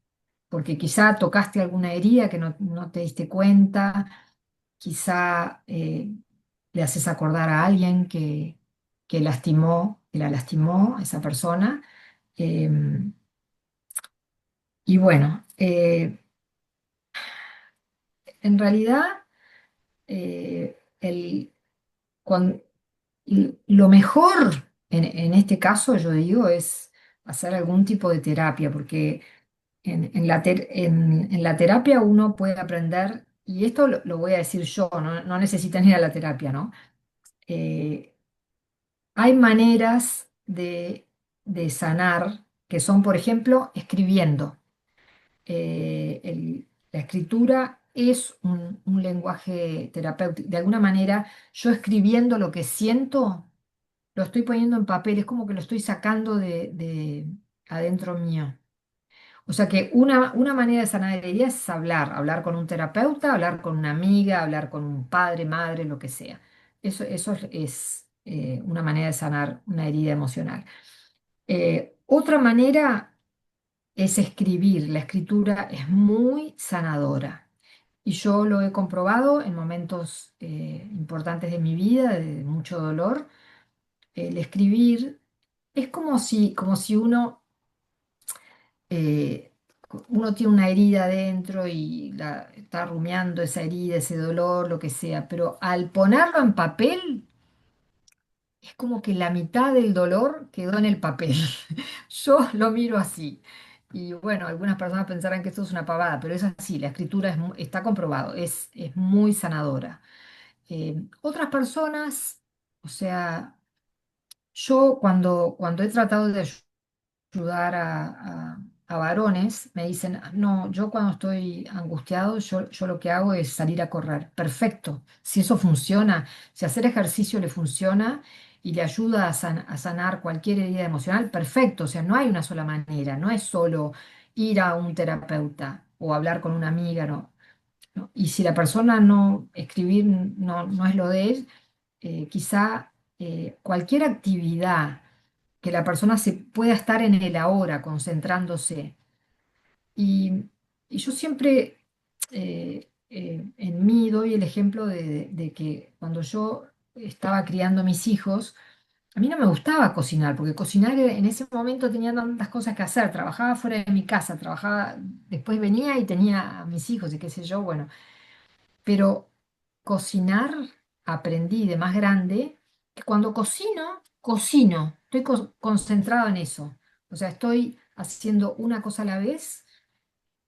porque quizá tocaste alguna herida que no te diste cuenta, quizá le haces acordar a alguien que lastimó, que la lastimó a esa persona. Y bueno, en realidad, el y lo mejor en este caso, yo digo, es hacer algún tipo de terapia, porque en la terapia uno puede aprender, y esto lo voy a decir yo, no necesitan ir a la terapia, ¿no? Eh, Hay maneras de sanar que son, por ejemplo, escribiendo. La escritura es un lenguaje terapéutico. De alguna manera, yo escribiendo lo que siento, lo estoy poniendo en papel, es como que lo estoy sacando de adentro mío. O sea que una manera de sanar heridas es hablar con un terapeuta, hablar con una amiga, hablar con un padre, madre, lo que sea. Eso es, una manera de sanar una herida emocional. Otra manera es escribir. La escritura es muy sanadora. Y yo lo he comprobado en momentos importantes de mi vida, de mucho dolor. El escribir es como si eh, uno tiene una herida adentro y está rumiando esa herida, ese dolor, lo que sea, pero al ponerlo en papel es como que la mitad del dolor quedó en el papel. Yo lo miro así. Y bueno, algunas personas pensarán que esto es una pavada, pero es así, la escritura está comprobado, es muy sanadora. Otras personas, o sea, yo cuando he tratado de ayudar a varones, me dicen, no, yo cuando estoy angustiado, yo lo que hago es salir a correr. Perfecto, si eso funciona, si hacer ejercicio le funciona y le ayuda a sanar cualquier herida emocional, perfecto, o sea, no hay una sola manera, no es solo ir a un terapeuta o hablar con una amiga, no. ¿No? Y si la persona no, escribir no es lo de él, quizá cualquier actividad que la persona se pueda estar en el ahora, concentrándose. Y, y yo siempre en mí doy el ejemplo de que cuando yo estaba criando a mis hijos, a mí no me gustaba cocinar, porque cocinar en ese momento tenía tantas cosas que hacer. Trabajaba fuera de mi casa, trabajaba, después venía y tenía a mis hijos y qué sé yo, bueno. Pero cocinar aprendí de más grande que cuando cocino, cocino. Estoy concentrado en eso. O sea, estoy haciendo una cosa a la vez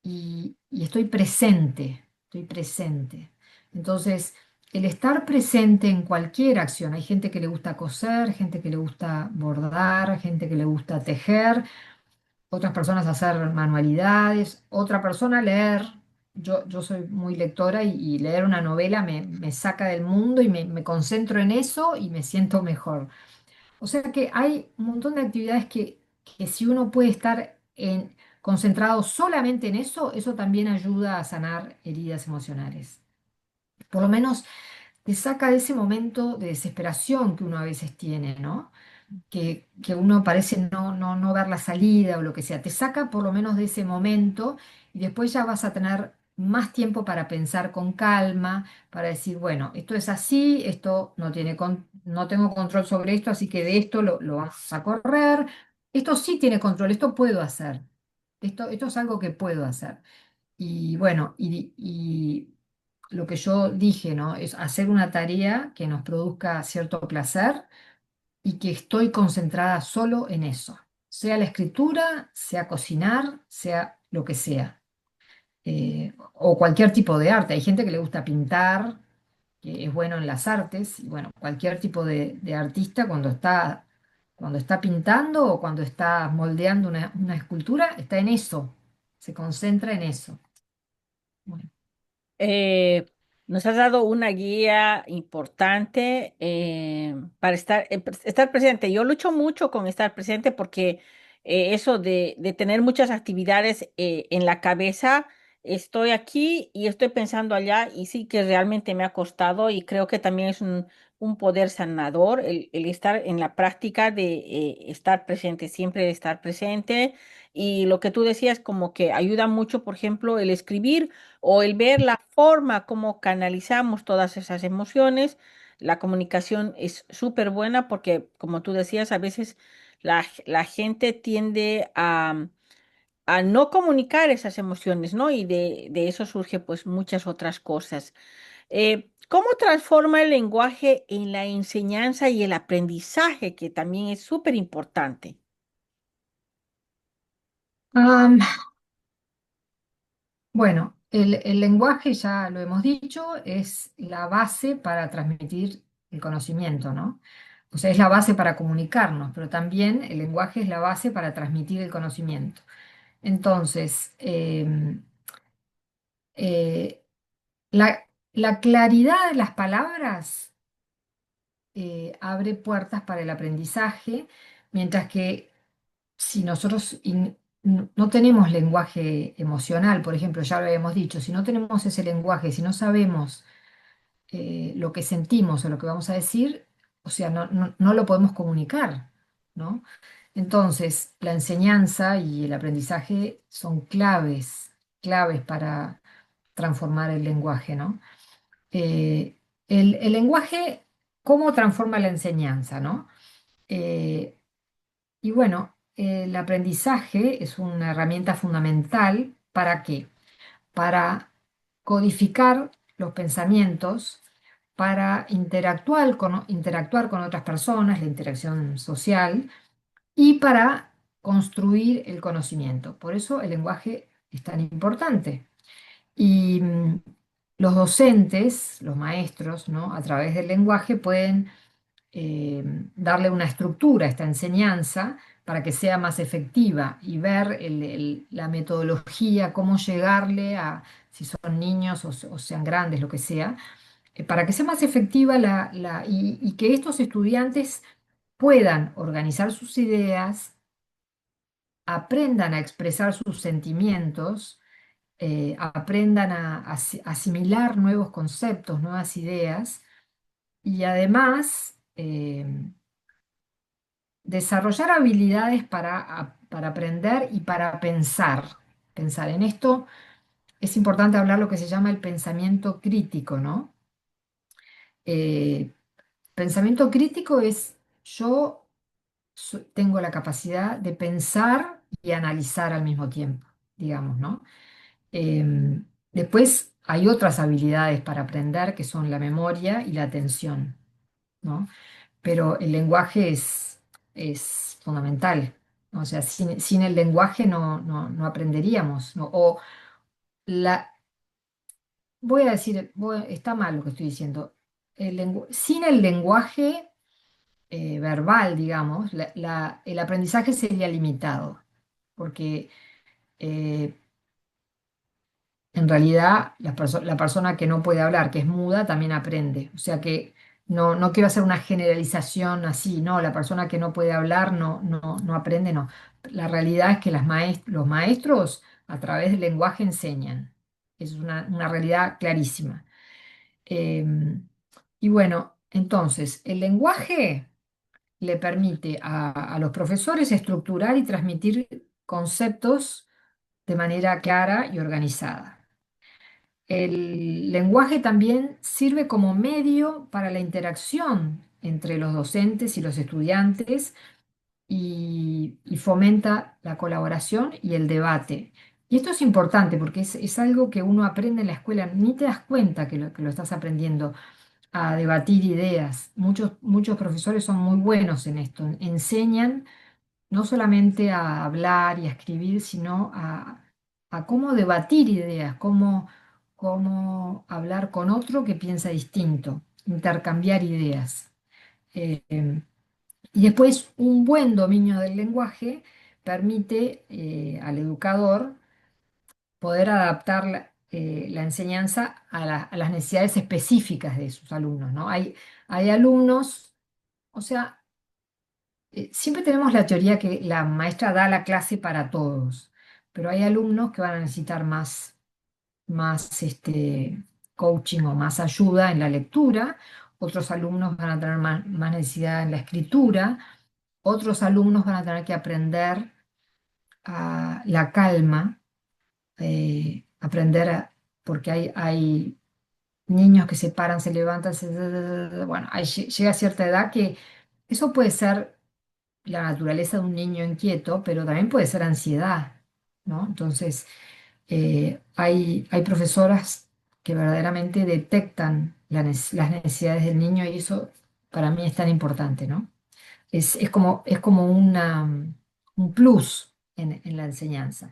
y estoy presente, estoy presente. Entonces, el estar presente en cualquier acción, hay gente que le gusta coser, gente que le gusta bordar, gente que le gusta tejer, otras personas hacer manualidades, otra persona leer. Yo soy muy lectora y leer una novela me saca del mundo y me concentro en eso y me siento mejor. O sea que hay un montón de actividades que si uno puede estar concentrado solamente en eso, eso también ayuda a sanar heridas emocionales. Por lo menos te saca de ese momento de desesperación que uno a veces tiene, ¿no? Que uno parece no ver la salida o lo que sea. Te saca por lo menos de ese momento y después ya vas a tener más tiempo para pensar con calma, para decir, bueno, esto es así, esto no tengo control sobre esto, así que de esto lo vas a correr. Esto sí tiene control, esto puedo hacer. Esto es algo que puedo hacer. Y bueno, y lo que yo dije, ¿no? Es hacer una tarea que nos produzca cierto placer y que estoy concentrada solo en eso, sea la escritura, sea cocinar, sea lo que sea, o cualquier tipo de arte. Hay gente que le gusta pintar, que es bueno en las artes, y bueno, cualquier tipo de artista cuando está pintando o cuando está moldeando una escultura, está en eso, se concentra en eso. Bueno. Eh, Nos has dado una guía importante para estar presente. Yo lucho mucho con estar presente porque eso de tener muchas actividades en la cabeza, estoy aquí y estoy pensando allá y sí que realmente me ha costado y creo que también es un poder sanador el estar en la práctica de estar presente, siempre estar presente. Y lo que tú decías como que ayuda mucho, por ejemplo, el escribir o el ver la forma como canalizamos todas esas emociones. La comunicación es súper buena porque, como tú decías, a veces la gente tiende a no comunicar esas emociones, ¿no? Y de eso surge pues muchas otras cosas. ¿Cómo transforma el lenguaje en la enseñanza y el aprendizaje, que también es súper importante? Am, bueno, el lenguaje, ya lo hemos dicho, es la base para transmitir el conocimiento, ¿no? O sea, es la base para comunicarnos, pero también el lenguaje es la base para transmitir el conocimiento. Entonces, eh, la claridad de las palabras abre puertas para el aprendizaje, mientras que si nosotros no tenemos lenguaje emocional, por ejemplo, ya lo habíamos dicho, si no tenemos ese lenguaje, si no sabemos lo que sentimos o lo que vamos a decir, o sea, no lo podemos comunicar, ¿no? Entonces, la enseñanza y el aprendizaje son claves para transformar el lenguaje, ¿no? Eh, el lenguaje, ¿cómo transforma la enseñanza, ¿no? Eh, y bueno, el aprendizaje es una herramienta fundamental. ¿Para qué? Para codificar los pensamientos, para interactuar con otras personas, la interacción social, y para construir el conocimiento. Por eso el lenguaje es tan importante. Y los docentes, los maestros, ¿no? A través del lenguaje pueden eh, darle una estructura a esta enseñanza para que sea más efectiva y ver la metodología, cómo llegarle a, si son niños o sean grandes, lo que sea, para que sea más efectiva y que estos estudiantes puedan organizar sus ideas, aprendan a expresar sus sentimientos, aprendan a asimilar nuevos conceptos, nuevas ideas y además desarrollar habilidades para aprender y para pensar. Pensar en esto es importante hablar lo que se llama el pensamiento crítico, ¿no? Eh, Pensamiento crítico es yo tengo la capacidad de pensar y analizar al mismo tiempo, digamos, ¿no? Después hay otras habilidades para aprender que son la memoria y la atención, ¿no? Pero el lenguaje es fundamental. ¿No? O sea, sin el lenguaje no aprenderíamos, ¿no? La, voy a decir, está mal lo que estoy diciendo. Sin el lenguaje verbal, digamos, el aprendizaje sería limitado, porque eh, en realidad la persona que no puede hablar, que es muda, también aprende. O sea que no quiero hacer una generalización así, no, la persona que no puede hablar no aprende, no. La realidad es que los maestros a través del lenguaje enseñan. Es una realidad clarísima. Em, y bueno, entonces, el lenguaje le permite a los profesores estructurar y transmitir conceptos de manera clara y organizada. El lenguaje también sirve como medio para la interacción entre los docentes y los estudiantes y fomenta la colaboración y el debate. Y esto es importante porque es algo que uno aprende en la escuela, ni te das cuenta que lo estás aprendiendo a debatir ideas. Muchos profesores son muy buenos en esto, enseñan no solamente a hablar y a escribir, sino a cómo debatir ideas, cómo hablar con otro que piensa distinto, intercambiar ideas. Eh, y después, un buen dominio del lenguaje permite al educador poder adaptar la enseñanza a las necesidades específicas de sus alumnos, ¿no? Hay alumnos, o sea, siempre tenemos la teoría que la maestra da la clase para todos, pero hay alumnos que van a necesitar más coaching o más ayuda en la lectura, otros alumnos van a tener más necesidad en la escritura, otros alumnos van a tener que aprender la calma, porque hay niños que se paran, se levantan, bueno, llega a cierta edad que eso puede ser la naturaleza de un niño inquieto, pero también puede ser ansiedad, ¿no? Entonces, hay profesoras que verdaderamente detectan las necesidades del niño y eso para mí es tan importante, ¿no? Es como un plus en la enseñanza.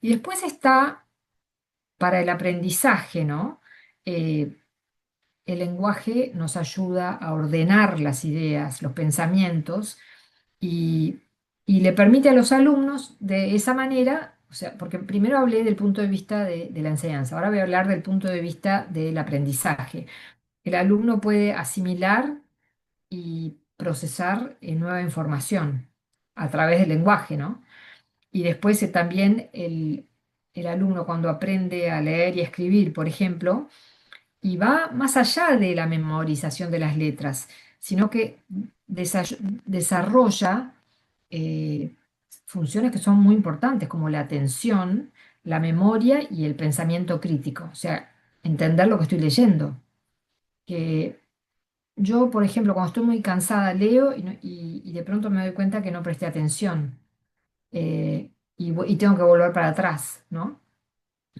Y después está para el aprendizaje, ¿no? Eh, el lenguaje nos ayuda a ordenar las ideas, los pensamientos y, y le permite a los alumnos de esa manera, o sea, porque primero hablé del punto de vista de la enseñanza, ahora voy a hablar del punto de vista del aprendizaje. El alumno puede asimilar y procesar nueva información a través del lenguaje, ¿no? Y después también el alumno cuando aprende a leer y escribir, por ejemplo, y va más allá de la memorización de las letras, sino que desarrolla eh, funciones que son muy importantes, como la atención, la memoria y el pensamiento crítico, o sea, entender lo que estoy leyendo. Que yo, por ejemplo, cuando estoy muy cansada, leo y de pronto me doy cuenta que no presté atención y tengo que volver para atrás, ¿no?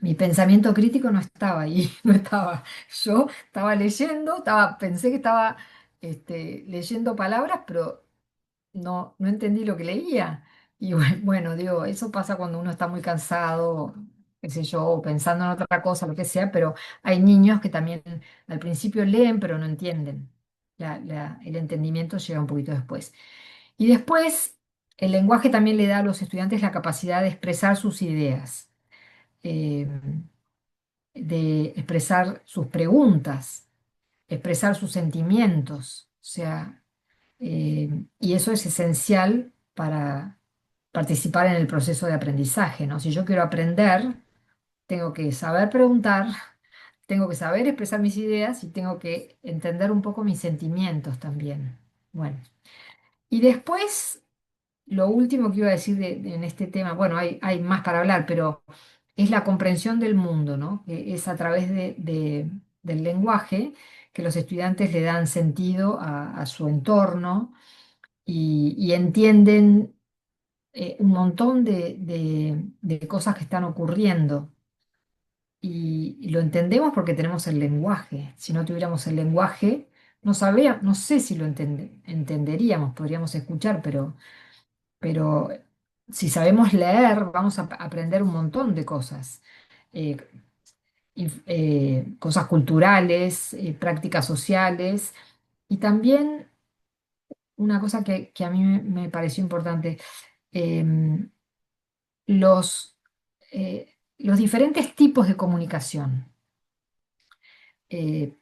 Mi pensamiento crítico no estaba ahí, no estaba. Yo estaba leyendo, pensé que estaba leyendo palabras, pero no entendí lo que leía. Y bueno, digo, eso pasa cuando uno está muy cansado, qué sé yo, o pensando en otra cosa, lo que sea, pero hay niños que también al principio leen, pero no entienden. El entendimiento llega un poquito después. Y después, el lenguaje también le da a los estudiantes la capacidad de expresar sus ideas. Eh, de expresar sus preguntas, expresar sus sentimientos, o sea, y eso es esencial para participar en el proceso de aprendizaje, ¿no? Si yo quiero aprender, tengo que saber preguntar, tengo que saber expresar mis ideas y tengo que entender un poco mis sentimientos también. Bueno, y después lo último que iba a decir en este tema, bueno, hay más para hablar, pero es la comprensión del mundo, ¿no? Que es a través del lenguaje que los estudiantes le dan sentido a su entorno y entienden un montón de cosas que están ocurriendo. Y lo entendemos porque tenemos el lenguaje. Si no tuviéramos el lenguaje, no sé si lo entenderíamos, podríamos escuchar, pero si sabemos leer, vamos a aprender un montón de cosas. cosas culturales, prácticas sociales y también una cosa que a mí me pareció importante, em, los diferentes tipos de comunicación. Eh,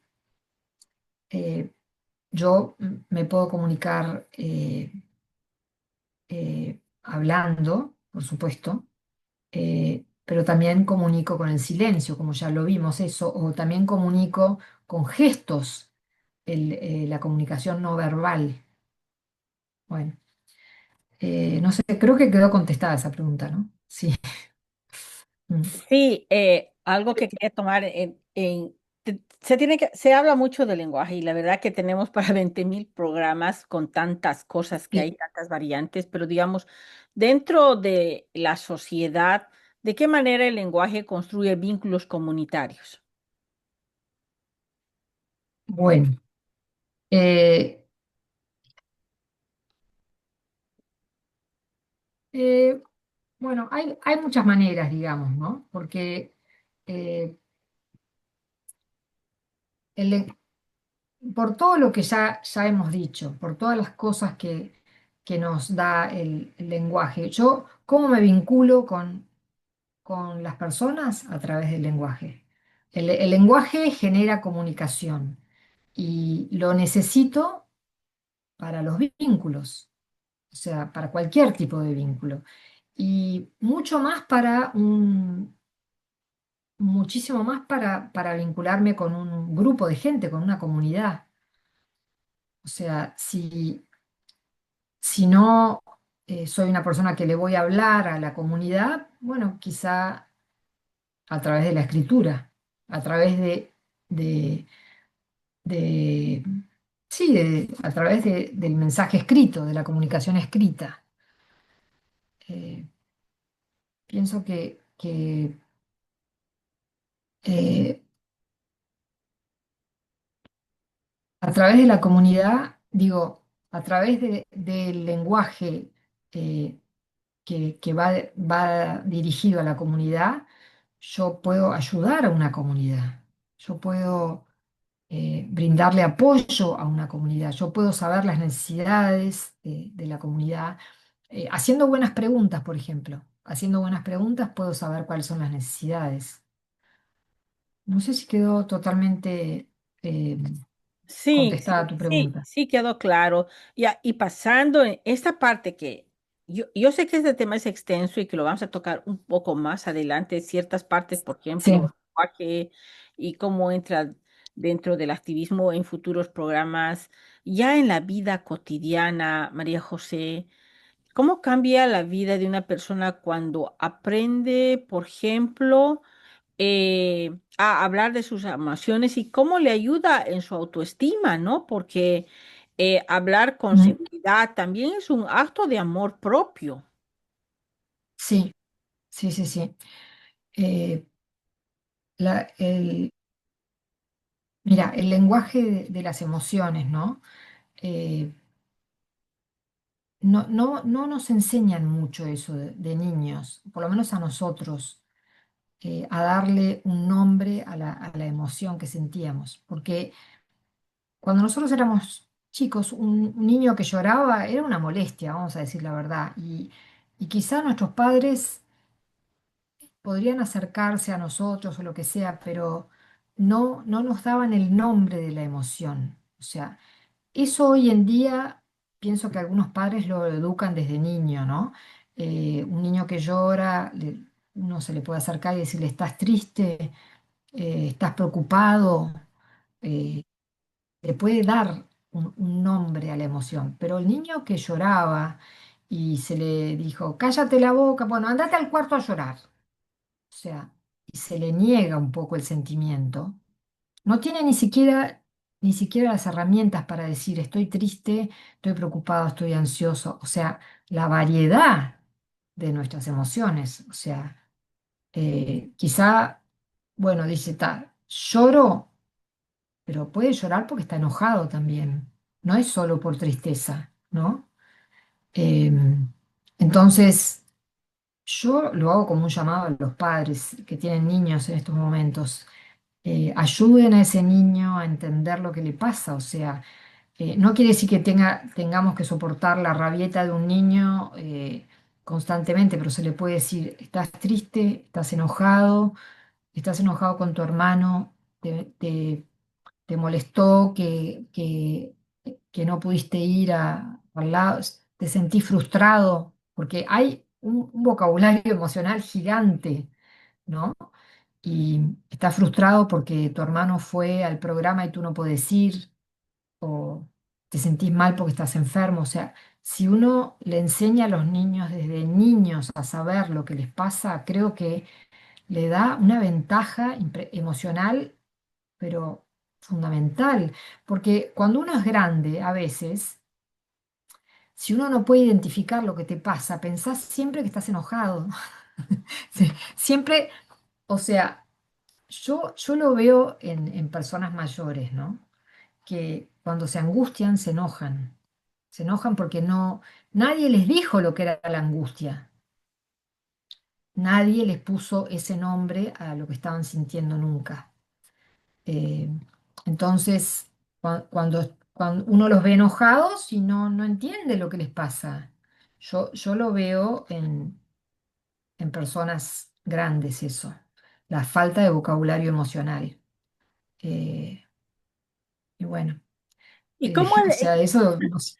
eh, yo me puedo comunicar hablando, por supuesto, pero también comunico con el silencio, como ya lo vimos eso, o también comunico con gestos, la comunicación no verbal. Bueno, no sé, creo que quedó contestada esa pregunta, ¿no? Sí. Mm. Sí, algo que quería tomar se tiene se habla mucho del lenguaje y la verdad que tenemos para 20.000 programas con tantas cosas que hay, Sí. tantas variantes, pero digamos, dentro de la sociedad, ¿de qué manera el lenguaje construye vínculos comunitarios? Bueno, eh, eh, bueno, hay muchas maneras, digamos, ¿no? Porque eh, el len- por todo lo que ya hemos dicho, por todas las cosas que nos da el lenguaje, yo, ¿cómo me vinculo con las personas? A través del lenguaje. El lenguaje genera comunicación y lo necesito para los vínculos, o sea, para cualquier tipo de vínculo. Y mucho más muchísimo más para vincularme con un grupo de gente, con una comunidad. O sea, si no soy una persona que le voy a hablar a la comunidad, bueno, quizá a través de la escritura, a través de, de- sí, a través del mensaje escrito, de la comunicación escrita. Eh, Pienso que eh, a través de la comunidad, digo, a través del lenguaje eh, que va dirigido a la comunidad, yo puedo ayudar a una comunidad, yo puedo brindarle apoyo a una comunidad, yo puedo saber las necesidades de la comunidad, haciendo buenas preguntas, por ejemplo. Haciendo buenas preguntas puedo saber cuáles son las necesidades. No sé si quedó totalmente eh, Sí, contestada sí, tu sí, pregunta. sí quedó claro. Ya, y pasando en esta parte que yo sé que este tema es extenso y que lo vamos a tocar un poco más adelante, ciertas partes, por Sí. ejemplo, lenguaje y cómo entra dentro del activismo en futuros programas, ya en la vida cotidiana, María José. ¿Cómo cambia la vida de una persona cuando aprende, por ejemplo, a hablar de sus emociones y cómo le ayuda en su autoestima, ¿no? Porque hablar con Mm. seguridad también es un acto de amor propio. Sí, sí, sí, sí. Eh, la- el, Mira, el lenguaje de las emociones, ¿no? Eh, no nos enseñan mucho eso de niños, por lo menos a nosotros, a darle un nombre a la emoción que sentíamos. Porque cuando nosotros éramos chicos, un niño que lloraba era una molestia, vamos a decir la verdad. Y quizá nuestros padres podrían acercarse a nosotros o lo que sea, pero no nos daban el nombre de la emoción. O sea, eso hoy en día pienso que algunos padres lo educan desde niño, ¿no? Un niño que llora, uno se le puede acercar y decirle, estás triste, estás preocupado, eh, le puede dar un nombre a la emoción, pero el niño que lloraba y se le dijo, cállate la boca, bueno, andate al cuarto a llorar, o sea, y se le niega un poco el sentimiento, no tiene ni siquiera las herramientas para decir estoy triste, estoy preocupado, estoy ansioso. O sea, la variedad de nuestras emociones. O sea, quizá, bueno, dice, lloro, pero puede llorar porque está enojado también. No es solo por tristeza, ¿no? Entonces, yo lo hago como un llamado a los padres que tienen niños en estos momentos, ayuden a ese niño a entender lo que le pasa. O sea, no quiere decir que tengamos que soportar la rabieta de un niño constantemente, pero se le puede decir, estás triste, estás enojado con tu hermano, te molestó que no pudiste ir al lado, te sentís frustrado, porque hay un vocabulario emocional gigante, ¿no? Y estás frustrado porque tu hermano fue al programa y tú no puedes ir, o te sentís mal porque estás enfermo. O sea, si uno le enseña a los niños desde niños a saber lo que les pasa, creo que le da una ventaja emocional, pero fundamental, porque cuando uno es grande, a veces, si uno no puede identificar lo que te pasa, pensás siempre que estás enojado. Sí, siempre, o sea, yo lo veo en personas mayores, ¿no? Que cuando se angustian, se enojan. Se enojan porque nadie les dijo lo que era la angustia. Nadie les puso ese nombre a lo que estaban sintiendo nunca. Eh, entonces, cuando uno los ve enojados y no entiende lo que les pasa. Yo lo veo en personas grandes eso, la falta de vocabulario emocional. Eh, y bueno, ¿Y cómo o sea, eso no sé.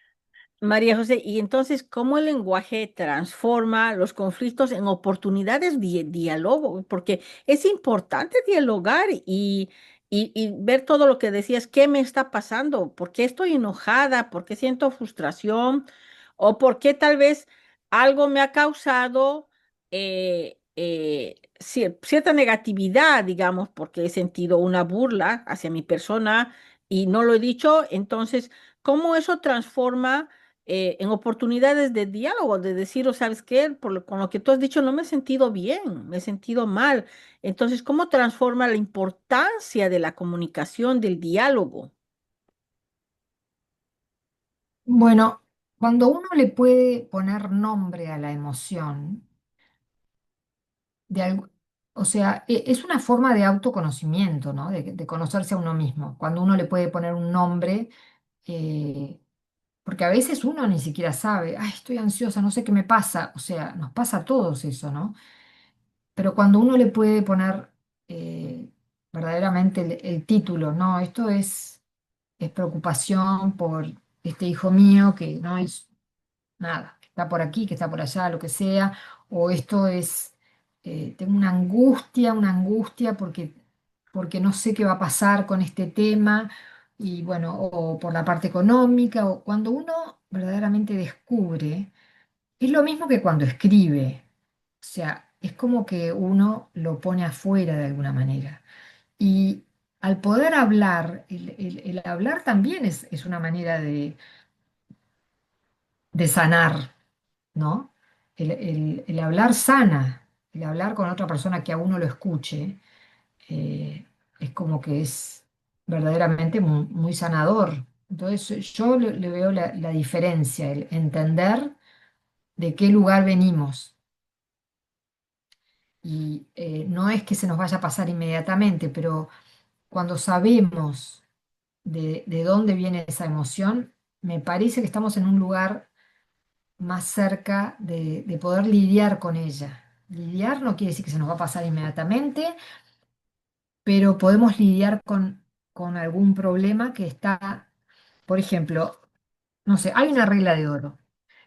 María José, y entonces, ¿cómo el lenguaje transforma los conflictos en oportunidades de diálogo? Porque es importante dialogar y ver todo lo que decías, ¿qué me está pasando? ¿Por qué estoy enojada? ¿Por qué siento frustración? ¿O por qué tal vez algo me ha causado cierta negatividad, digamos, porque he sentido una burla hacia mi persona y no lo he dicho? Entonces, ¿cómo eso transforma en oportunidades de diálogo, de decir, o sabes qué, con lo que tú has dicho no me he sentido bien, me he sentido mal? Entonces, ¿cómo transforma la importancia de la comunicación, del diálogo? Bueno, cuando uno le puede poner nombre a la emoción, de algo, o sea, es una forma de autoconocimiento, ¿no? De conocerse a uno mismo. Cuando uno le puede poner un nombre, eh, porque a veces uno ni siquiera sabe, ay, estoy ansiosa, no sé qué me pasa. O sea, nos pasa a todos eso, ¿no? Pero cuando uno le puede poner eh, verdaderamente el título, no, esto es preocupación por este hijo mío que no es nada, que está por aquí, que está por allá, lo que sea, o esto es, tengo una angustia porque no sé qué va a pasar con este tema, y bueno, o por la parte económica, o cuando uno verdaderamente descubre, es lo mismo que cuando escribe, o sea, es como que uno lo pone afuera de alguna manera. Y al poder hablar, el hablar también es una manera de sanar, ¿no? El hablar sana, el hablar con otra persona que a uno lo escuche, es como que es verdaderamente muy, muy sanador. Entonces yo le veo la diferencia, el entender de qué lugar venimos. Y no es que se nos vaya a pasar inmediatamente, pero cuando sabemos de dónde viene esa emoción, me parece que estamos en un lugar más cerca de poder lidiar con ella. Lidiar no quiere decir que se nos va a pasar inmediatamente, pero podemos lidiar con algún problema que está, por ejemplo, no sé, hay una regla de oro.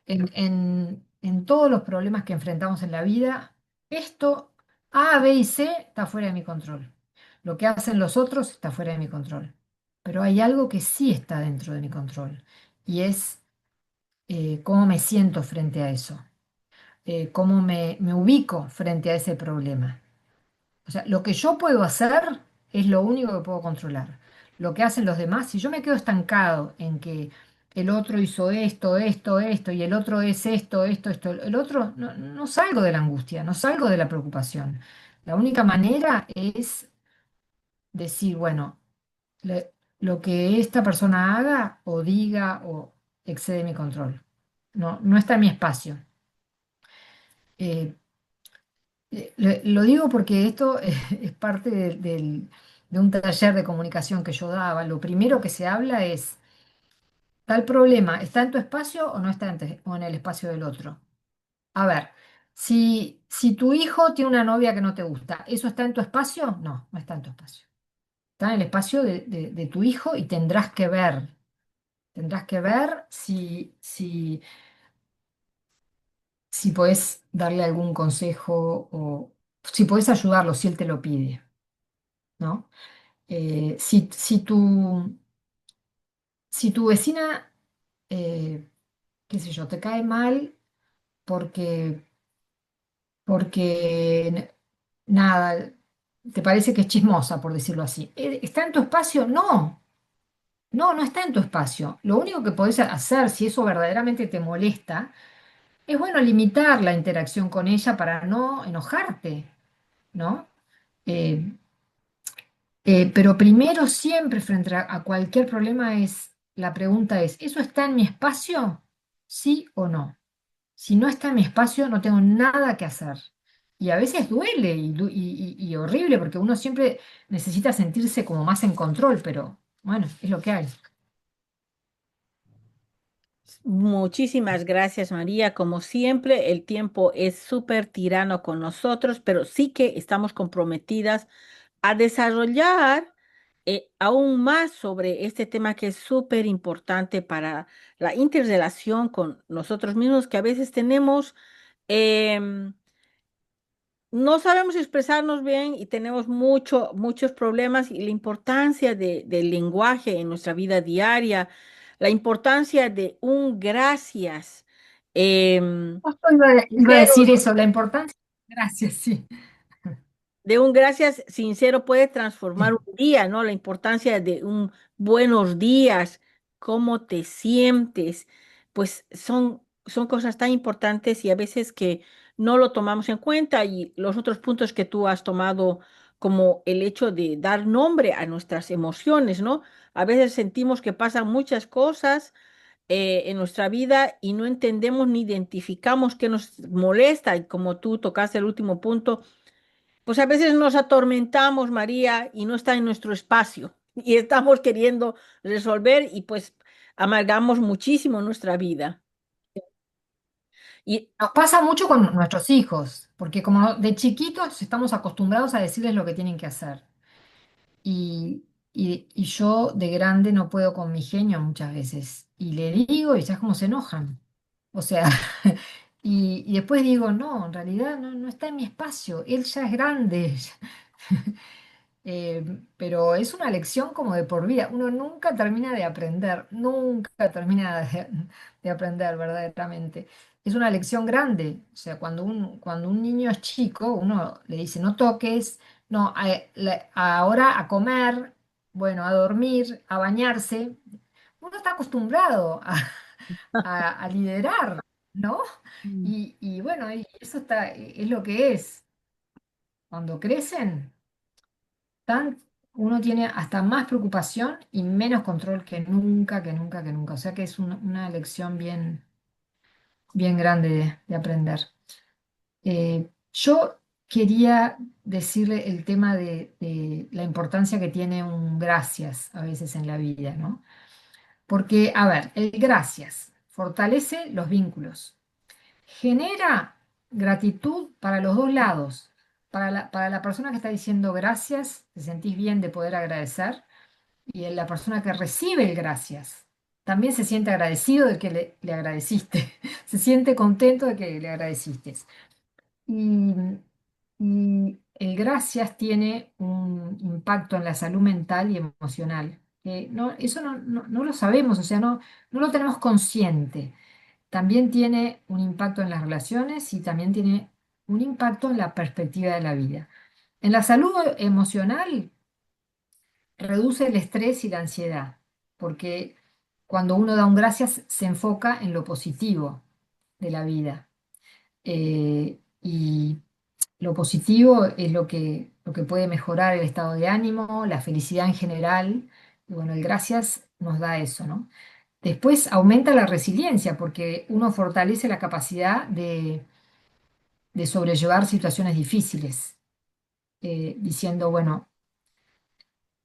En todos los problemas que enfrentamos en la vida, esto A, B y C está fuera de mi control. Lo que hacen los otros está fuera de mi control. Pero hay algo que sí está dentro de mi control y es cómo me siento frente a eso, cómo me ubico frente a ese problema. O sea, lo que yo puedo hacer es lo único que puedo controlar. Lo que hacen los demás, si yo me quedo estancado en que el otro hizo esto, y el otro es esto, el otro, no salgo de la angustia, no salgo de la preocupación. La única manera es decir, bueno, lo que esta persona haga o diga o excede mi control. No está en mi espacio. Eh, lo digo porque esto es parte de un taller de comunicación que yo daba, lo primero que se habla es, ¿tal problema está en tu espacio o no está o en el espacio del otro? A ver, si tu hijo tiene una novia que no te gusta, ¿eso está en tu espacio? No, no está en tu espacio. Está en el espacio de tu hijo y tendrás que ver si podés darle algún consejo o si podés ayudarlo, si él te lo pide, ¿no? Si tu vecina, eh, qué sé yo, te cae mal porque, porque nada, te parece que es chismosa, por decirlo así. ¿Está en tu espacio? No, no, no está en tu espacio. Lo único que podés hacer, si eso verdaderamente te molesta, es bueno limitar la interacción con ella para no enojarte, ¿no? Eh, pero primero siempre frente a cualquier problema la pregunta es, ¿eso está en mi espacio? ¿Sí o no? Si no está en mi espacio, no tengo nada que hacer. Y a veces duele y horrible porque uno siempre necesita sentirse como más en control, pero bueno, es lo que hay. Muchísimas gracias, María. Como siempre, el tiempo es súper tirano con nosotros, pero sí que estamos comprometidas a desarrollar aún más sobre este tema que es súper importante para la interrelación con nosotros mismos, que a veces tenemos, em, no sabemos expresarnos bien y tenemos muchos problemas y la importancia del lenguaje en nuestra vida diaria, la importancia de un gracias. Justo iba a Sincero, decir eso, la importancia. Gracias, sí. de un gracias sincero puede transformar Sí. un día, ¿no? La importancia de un buenos días, cómo te sientes, pues son cosas tan importantes y a veces que no lo tomamos en cuenta y los otros puntos que tú has tomado como el hecho de dar nombre a nuestras emociones, ¿no? A veces sentimos que pasan muchas cosas en nuestra vida y no entendemos ni identificamos qué nos molesta y como tú tocaste el último punto pues a veces nos atormentamos, María, y no está en nuestro espacio. Y estamos queriendo resolver y pues amargamos muchísimo nuestra vida. Y Nos pasa mucho con nuestros hijos, porque como de chiquitos estamos acostumbrados a decirles lo que tienen que hacer. Y yo de grande no puedo con mi genio muchas veces. Y le digo y ya es como se enojan. O sea, y después digo, no, en realidad no, no está en mi espacio. Él ya es grande. Pero es una lección como de por vida. Uno nunca termina de aprender, nunca termina de aprender verdaderamente. Es una lección grande. O sea, cuando un niño es chico, uno le dice, no toques, no, ahora a comer, bueno, a dormir, a bañarse. Uno está acostumbrado a liderar, ¿no? Mm. Y bueno, y eso es lo que es. Cuando crecen uno tiene hasta más preocupación y menos control que nunca, que nunca, que nunca. O sea que es una lección bien, bien grande de aprender. Yo quería decirle el tema de la importancia que tiene un gracias a veces en la vida, ¿no? Porque, a ver, el gracias fortalece los vínculos, genera gratitud para los dos lados. Para la persona que está diciendo gracias, te sentís bien de poder agradecer y la persona que recibe el gracias también se siente agradecido de que le agradeciste, se siente contento de que le agradeciste. Y, y el gracias tiene un impacto en la salud mental y emocional. Eso no lo sabemos, o sea, no lo tenemos consciente. También tiene un impacto en las relaciones y también tiene un impacto en la perspectiva de la vida. En la salud emocional, reduce el estrés y la ansiedad, porque cuando uno da un gracias se enfoca en lo positivo de la vida. Y lo positivo es lo que puede mejorar el estado de ánimo, la felicidad en general. Y bueno, el gracias nos da eso, ¿no? Después aumenta la resiliencia porque uno fortalece la capacidad de sobrellevar situaciones difíciles, diciendo, bueno,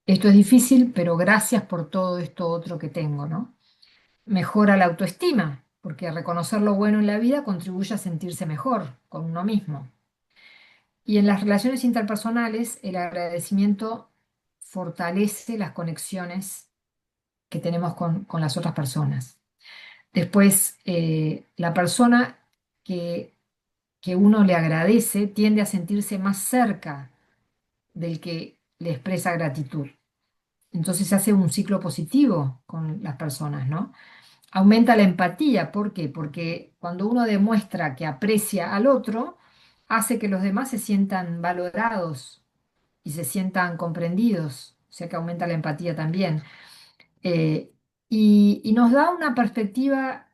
Esto es difícil, pero gracias por todo esto otro que tengo, ¿no? Mejora la autoestima, porque reconocer lo bueno en la vida contribuye a sentirse mejor con uno mismo. Y en las relaciones interpersonales, el agradecimiento fortalece las conexiones que tenemos con las otras personas. Después, la persona que, que uno le agradece tiende a sentirse más cerca del que le expresa gratitud. Entonces se hace un ciclo positivo con las personas, ¿no? Aumenta la empatía. ¿Por qué? Porque cuando uno demuestra que aprecia al otro, hace que los demás se sientan valorados y se sientan comprendidos. O sea que aumenta la empatía también. Eh, y nos da una perspectiva,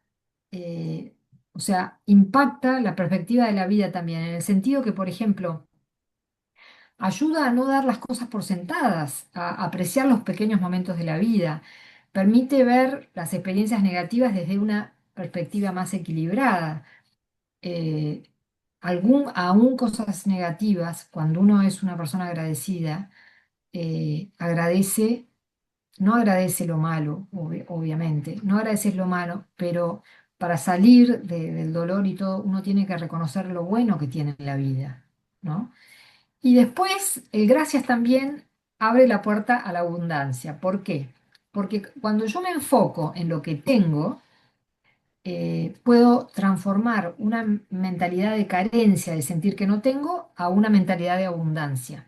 eh, o sea, impacta la perspectiva de la vida también, en el sentido que, por ejemplo, ayuda a no dar las cosas por sentadas, a apreciar los pequeños momentos de la vida, permite ver las experiencias negativas desde una perspectiva más equilibrada. Eh, aún cosas negativas, cuando uno es una persona agradecida, agradece, no agradece lo malo, obviamente, no agradece lo malo, pero para salir del dolor y todo, uno tiene que reconocer lo bueno que tiene en la vida, ¿no? Y después, el gracias también abre la puerta a la abundancia. ¿Por qué? Porque cuando yo me enfoco en lo que tengo, puedo transformar una mentalidad de carencia, de sentir que no tengo, a una mentalidad de abundancia.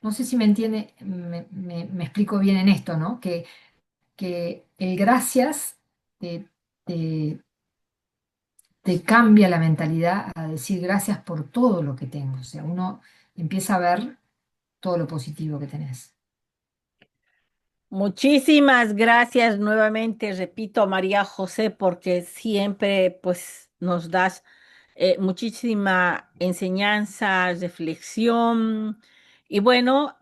No sé si me entiende, me explico bien en esto, ¿no? Que el gracias te, te- te cambia la mentalidad a decir gracias por todo lo que tengo. O sea, uno empieza a ver todo lo positivo que tenés. Muchísimas gracias nuevamente, repito, María José, porque siempre pues nos das muchísima enseñanza, reflexión y bueno,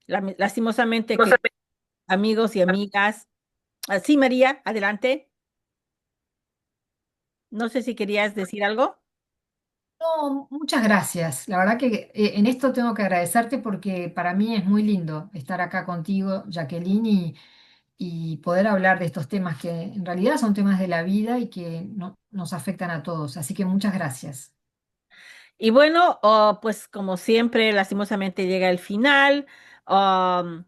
lastimosamente que amigos y amigas. Sí, María, adelante. No sé si querías decir algo. No, muchas gracias. La verdad que en esto tengo que agradecerte porque para mí es muy lindo estar acá contigo, Jacqueline, y poder hablar de estos temas que en realidad son temas de la vida y que nos afectan a todos. Así que muchas gracias. Y bueno, pues como siempre, lastimosamente llega el final. Um,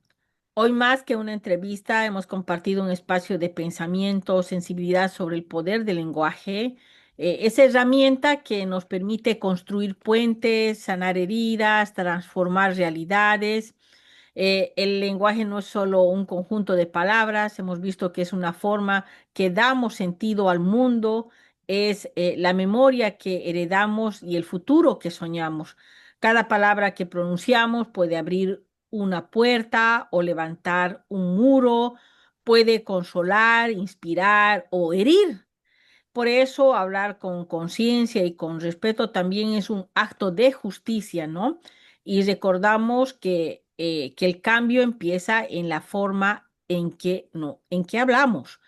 Hoy más que una entrevista, hemos compartido un espacio de pensamiento, sensibilidad sobre el poder del lenguaje, esa herramienta que nos permite construir puentes, sanar heridas, transformar realidades. El lenguaje no es solo un conjunto de palabras, hemos visto que es una forma que damos sentido al mundo, es la memoria que heredamos y el futuro que soñamos. Cada palabra que pronunciamos puede abrir una puerta o levantar un muro, puede consolar, inspirar o herir. Por eso hablar con conciencia y con respeto también es un acto de justicia, ¿no? Y recordamos que el cambio empieza en la forma en que, no, en que hablamos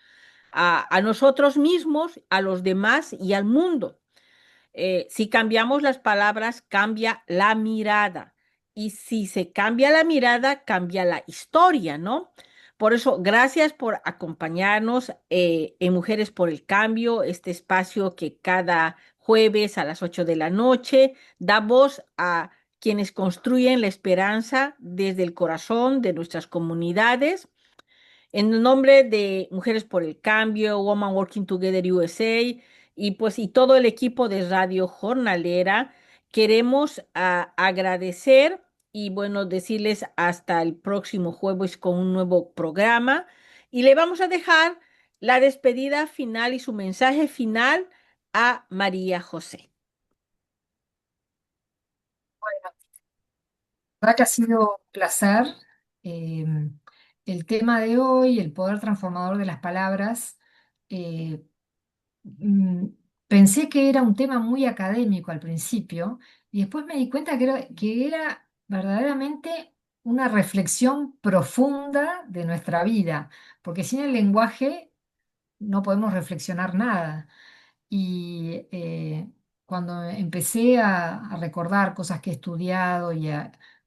a nosotros mismos, a los demás y al mundo. Si cambiamos las palabras, cambia la mirada. Y si se cambia la mirada, cambia la historia, ¿no? Por eso, gracias por acompañarnos en Mujeres por el Cambio, este espacio que cada jueves a las 8 de la noche da voz a quienes construyen la esperanza desde el corazón de nuestras comunidades. En nombre de Mujeres por el Cambio, Women Working Together USA y todo el equipo de Radio Jornalera, queremos agradecer y bueno, decirles hasta el próximo jueves con un nuevo programa y le vamos a dejar la despedida final y su mensaje final a María José. La verdad que ha sido un placer. Eh, el tema de hoy, el poder transformador de las palabras, eh, mm, pensé que era un tema muy académico al principio y después me di cuenta que era verdaderamente una reflexión profunda de nuestra vida, porque sin el lenguaje no podemos reflexionar nada. Y cuando empecé a recordar cosas que he estudiado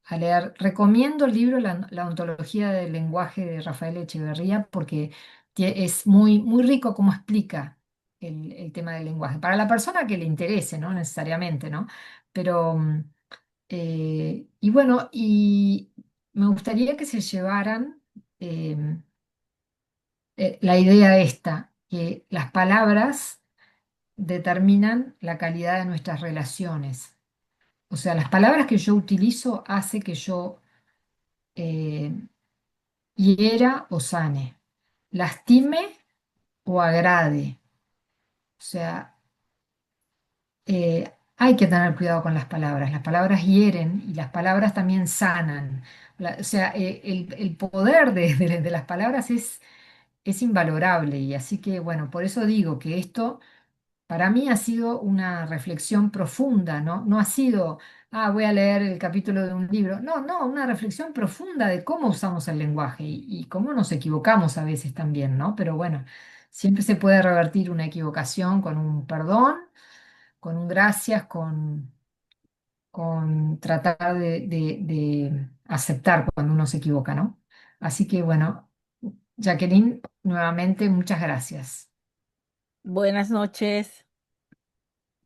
a leer. Recomiendo el libro La ontología del lenguaje de Rafael Echeverría porque es muy rico como explica el tema del lenguaje. Para la persona que le interese, no necesariamente, ¿no? Pero, y bueno, y me gustaría que se llevaran la idea esta, que las palabras determinan la calidad de nuestras relaciones. O sea, las palabras que yo utilizo hace que yo eh, hiera o sane, lastime o agrade. O sea, hay que tener cuidado con las palabras. Las palabras hieren y las palabras también sanan. O sea, el poder de las palabras es invalorable. Y así que, bueno, por eso digo que esto para mí ha sido una reflexión profunda, ¿no? No ha sido, voy a leer el capítulo de un libro. No, no, una reflexión profunda de cómo usamos el lenguaje y cómo nos equivocamos a veces también, ¿no? Pero bueno, siempre se puede revertir una equivocación con un perdón, con un gracias, con tratar de aceptar cuando uno se equivoca, ¿no? Así que bueno, Jacqueline, nuevamente muchas gracias. Buenas noches.